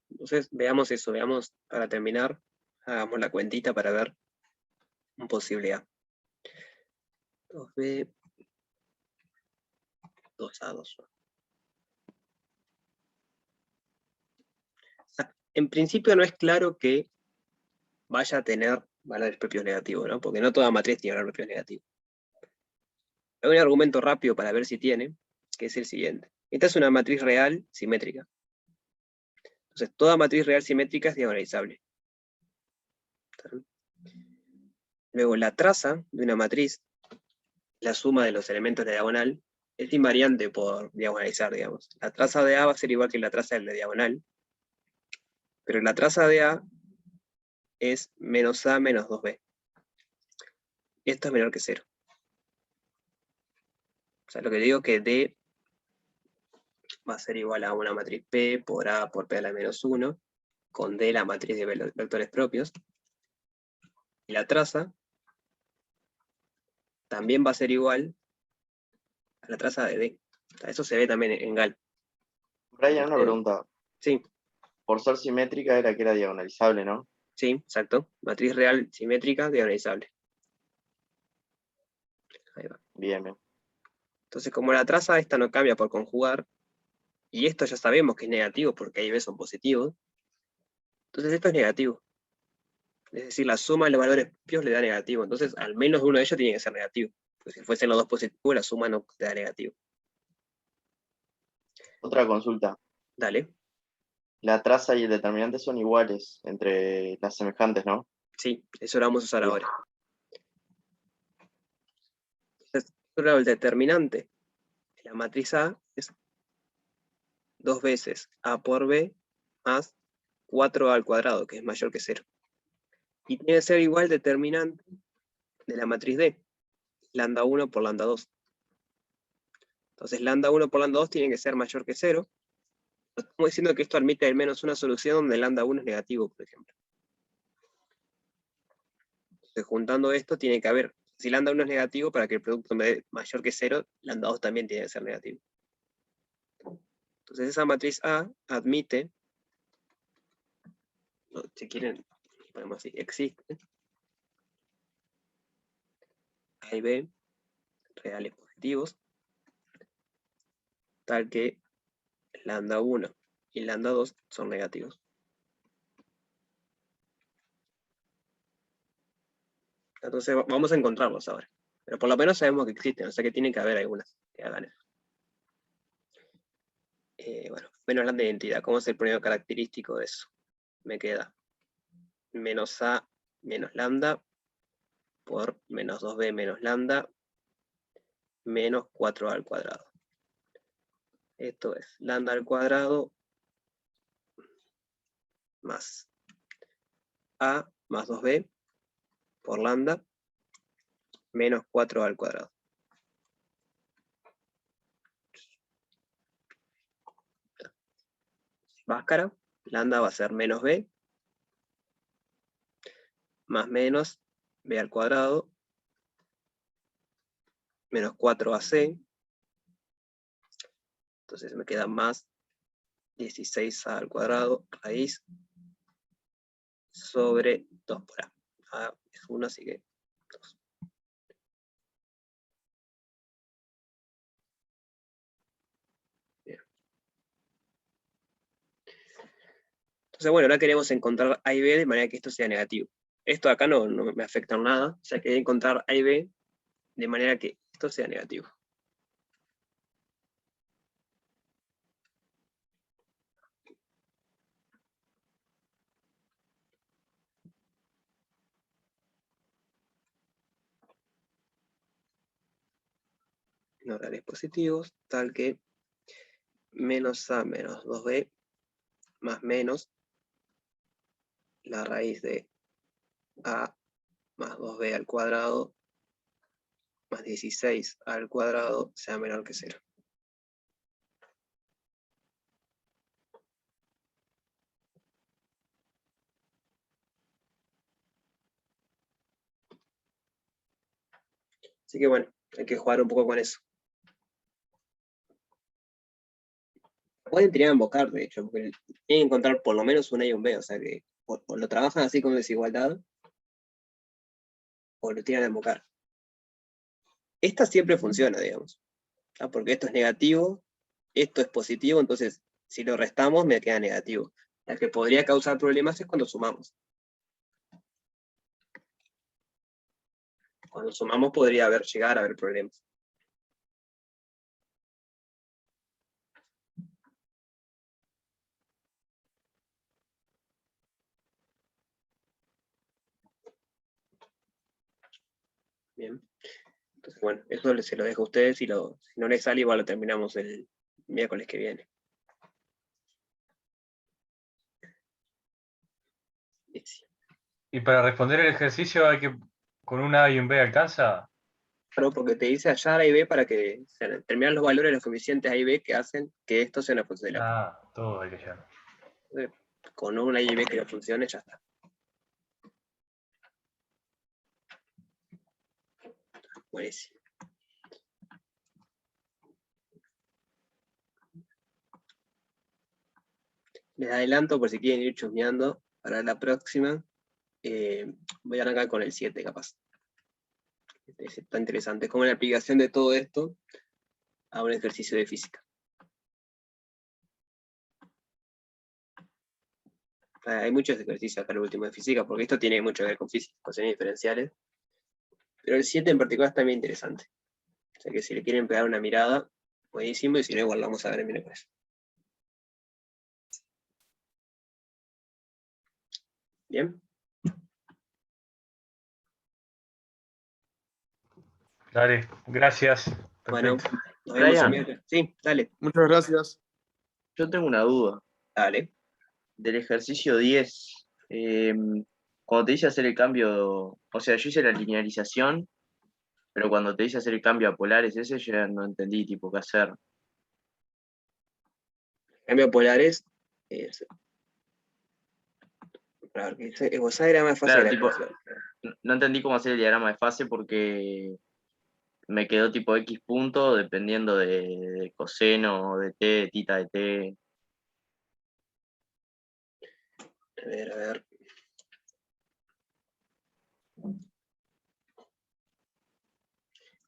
Entonces veamos eso, veamos para terminar, hagamos la cuentita para ver un posible A. 2B, 2A, 2A. en principio no es claro que vaya a tener valores propios negativos, ¿no? Porque no toda matriz tiene valores propios negativos. Hay un argumento rápido para ver si tiene, que es el siguiente. Esta es una matriz real simétrica. Entonces, toda matriz real simétrica es diagonalizable. Luego, la traza de una matriz, la suma de los elementos de la diagonal, es invariante por diagonalizar, digamos. La traza de A va a ser igual que la traza de la diagonal, pero la traza de A es menos A menos 2B. Esto es menor que 0. O sea, lo que digo es que D va a ser igual a una matriz P por A por P a la menos 1, con D la matriz de vectores propios. Y la traza también va a ser igual a la traza de D. O sea, eso se ve también en GAL. Brian, una pregunta. Sí, Por ser simétrica era que era diagonalizable, ¿no? sí, exacto. Matriz real simétrica diagonalizable. Ahí va. Bien, bien. Entonces, como la traza esta no cambia por conjugar, y esto ya sabemos que es negativo porque A y B son positivos, entonces esto es negativo. Es decir, la suma de los valores propios le da negativo. Entonces, al menos uno de ellos tiene que ser negativo. Pues si fuesen los dos positivos, la suma no te da negativo. Otra consulta. Dale. La traza y el determinante son iguales entre las semejantes, ¿no? Sí, eso lo vamos a usar Bien. ahora. Entonces, el determinante de la matriz A es 2 veces A por B más 4A al cuadrado, que es mayor que 0. Y tiene que ser igual el determinante de la matriz D, lambda 1 por lambda 2. Entonces, lambda 1 por lambda 2 tiene que ser mayor que 0. Estamos diciendo que esto admite al menos una solución donde lambda 1 es negativo, por ejemplo. Entonces, juntando esto, tiene que haber, si lambda 1 es negativo, para que el producto me dé mayor que 0, lambda 2 también tiene que ser negativo. Entonces, esa matriz A admite, si quieren, ponemos así, existe A y B reales positivos, tal que lambda 1 y lambda 2 son negativos. Entonces vamos a encontrarlos ahora. Pero por lo menos sabemos que existen, o sea que tiene que haber algunas que hagan eso. Bueno, menos lambda de identidad. ¿Cómo es el primer característico de eso? Me queda menos A menos lambda por menos 2B menos lambda menos 4A al cuadrado. Esto es lambda al cuadrado más A más 2B por lambda menos 4A al cuadrado. Máscara, lambda va a ser menos B más menos B al cuadrado menos 4AC. Entonces me queda más 16A al cuadrado raíz sobre 2 por A. A es 1, así que 2. Bien. Entonces, bueno, ahora queremos encontrar A y B de manera que esto sea negativo. Esto acá no me afecta en nada, o sea, quería encontrar A y B de manera que esto sea negativo. No reales positivos, tal que menos A menos 2B más menos la raíz de A más 2B al cuadrado más 16 al cuadrado sea menor que 0. Así que bueno, hay que jugar un poco con eso. Pueden tirar a invocar, de hecho, porque tienen que encontrar por lo menos un A y un B, o sea que o lo trabajan así con desigualdad, o lo tiran a invocar. Esta siempre funciona, digamos, porque esto es negativo, esto es positivo, entonces si lo restamos me queda negativo. La que podría causar problemas es cuando sumamos. Cuando sumamos podría llegar a haber problemas. Bien. Entonces, bueno, eso se lo dejo a ustedes, si no les sale, igual lo terminamos el miércoles que viene. Y para responder el ejercicio hay que, con un A y un B alcanza. Claro, porque te dice hallar A y B para que terminar los valores de los coeficientes A y B que hacen que esto sea una función de la. Ah, todo hay que hallar. Con un A y B que no funcione, ya está. Buenísimo. Les adelanto por si quieren ir chusmeando para la próxima. Voy a arrancar con el 7, capaz. Está interesante. Como la aplicación de todo esto a un ejercicio de física. Hay muchos ejercicios acá en el último de física, porque esto tiene mucho que ver con física, ecuaciones diferenciales. Pero el 7 en particular está bien interesante. O sea que si le quieren pegar una mirada, buenísimo, y si no, igual vamos a ver el miércoles. ¿Bien? Dale, gracias. Bueno, Perfecto. nos vemos el Brian. miércoles. Sí, dale, Muchas gracias. Yo tengo una duda. dale. Del ejercicio 10, cuando te dice hacer el cambio, o sea, yo hice la linealización, pero cuando te dice hacer el cambio a polares, ese yo ya no entendí, tipo, qué hacer. Cambio polares. A ver, esbozar era más fácil. Claro, tipo, no entendí cómo hacer el diagrama de fase porque me quedó tipo X punto dependiendo de coseno, de T, de tita de T. A ver, a ver.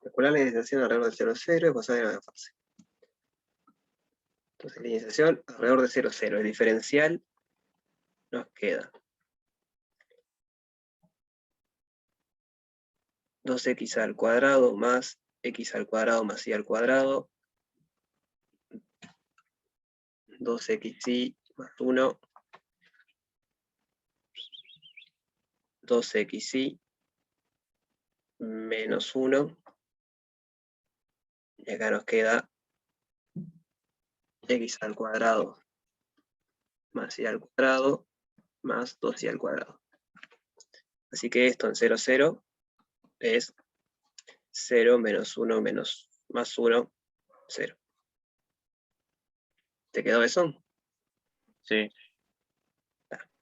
Calcular la iniciación alrededor de 0, 0, esbozar era más fácil. Entonces, la iniciación alrededor de 0, 0. El diferencial nos queda 2x al cuadrado más x al cuadrado más y al cuadrado, 2xy más 1, 2xy menos 1, y acá nos queda x al cuadrado más y al cuadrado más 2y al cuadrado. Así que esto en 0, 0 es 0 menos 1 menos más 1, 0. ¿Te quedó eso? Sí.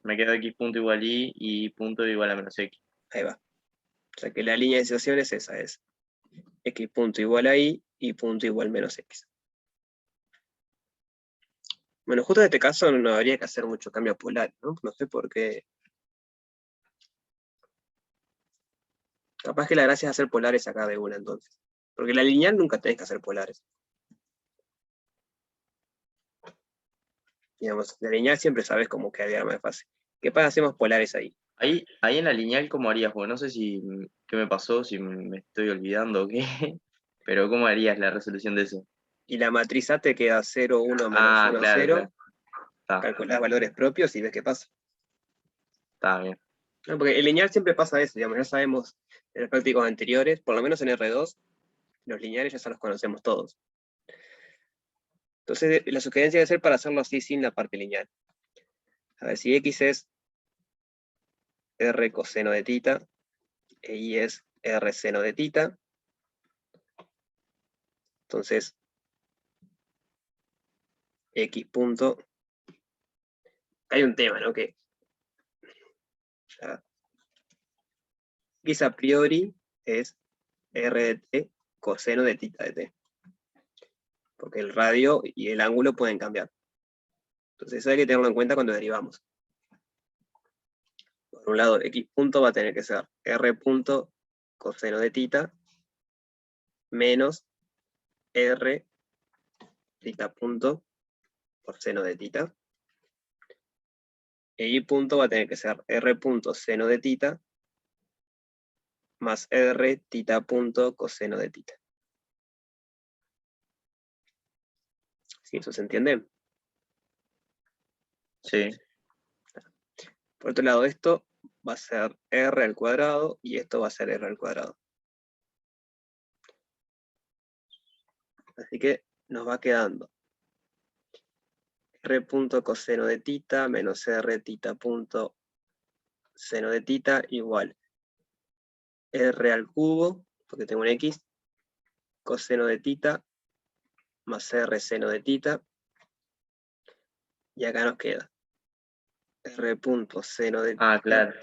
Me quedó X punto igual y punto igual a menos X. Ahí va. O sea que la línea de iniciación es esa, es x punto igual a y punto igual menos x. Bueno, justo en este caso no habría que hacer mucho cambio polar, ¿no? No sé por qué. Capaz que la gracia es hacer polares acá de una, entonces. Porque la lineal nunca tenés que hacer polares. Digamos, la lineal siempre sabes cómo queda el diagrama de fase. ¿Qué pasa? Hacemos polares ahí. Ahí en la lineal, ¿cómo harías? Porque no sé si qué me pasó, si me estoy olvidando o qué, pero ¿cómo harías la resolución de eso? Y la matriz A te queda 0, 1, menos Ah, 1, claro, 0. claro. Está, Calculás valores propios y ves qué pasa. está bien. No, porque el lineal siempre pasa eso, digamos, ya sabemos en los prácticos anteriores, por lo menos en R2, los lineales ya se los conocemos todos. Entonces, la sugerencia debe ser para hacerlo así sin la parte lineal. A ver, si X es R coseno de tita, e Y es R seno de tita, entonces, X punto, hay un tema, ¿no? Que X a priori es R de t coseno de tita de t. Porque el radio y el ángulo pueden cambiar. Entonces eso hay que tenerlo en cuenta cuando derivamos. Por un lado, X punto va a tener que ser R punto coseno de tita menos R tita punto por seno de tita. E y punto va a tener que ser r punto seno de tita más r tita punto coseno de tita. ¿Sí? ¿Eso se entiende? Sí. Por otro lado, esto va a ser r al cuadrado y esto va a ser r al cuadrado. Así que nos va quedando r punto coseno de tita menos r tita punto seno de tita igual r al cubo, porque tengo un x, coseno de tita más r seno de tita. Y acá nos queda r punto seno de tita. Ah, claro.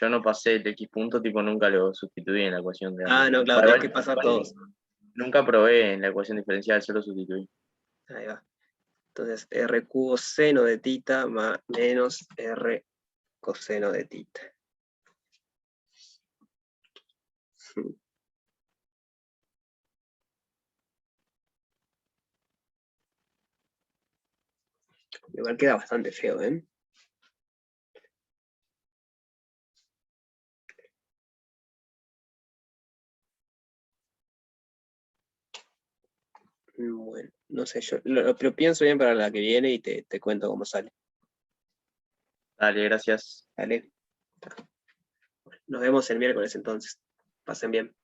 Yo no pasé el x punto, tipo nunca lo sustituí en la ecuación de Ah, no, claro, Bueno, tenés que pasar todos. nunca probé en la ecuación diferencial, solo sustituí. Ahí va. Entonces, r cubo seno de tita más menos r coseno de tita. Igual queda bastante feo, ¿eh? Bueno, no sé, yo lo pienso bien para la que viene y te cuento cómo sale. Dale, gracias. ¿Vale? Nos vemos el miércoles entonces. Pasen bien.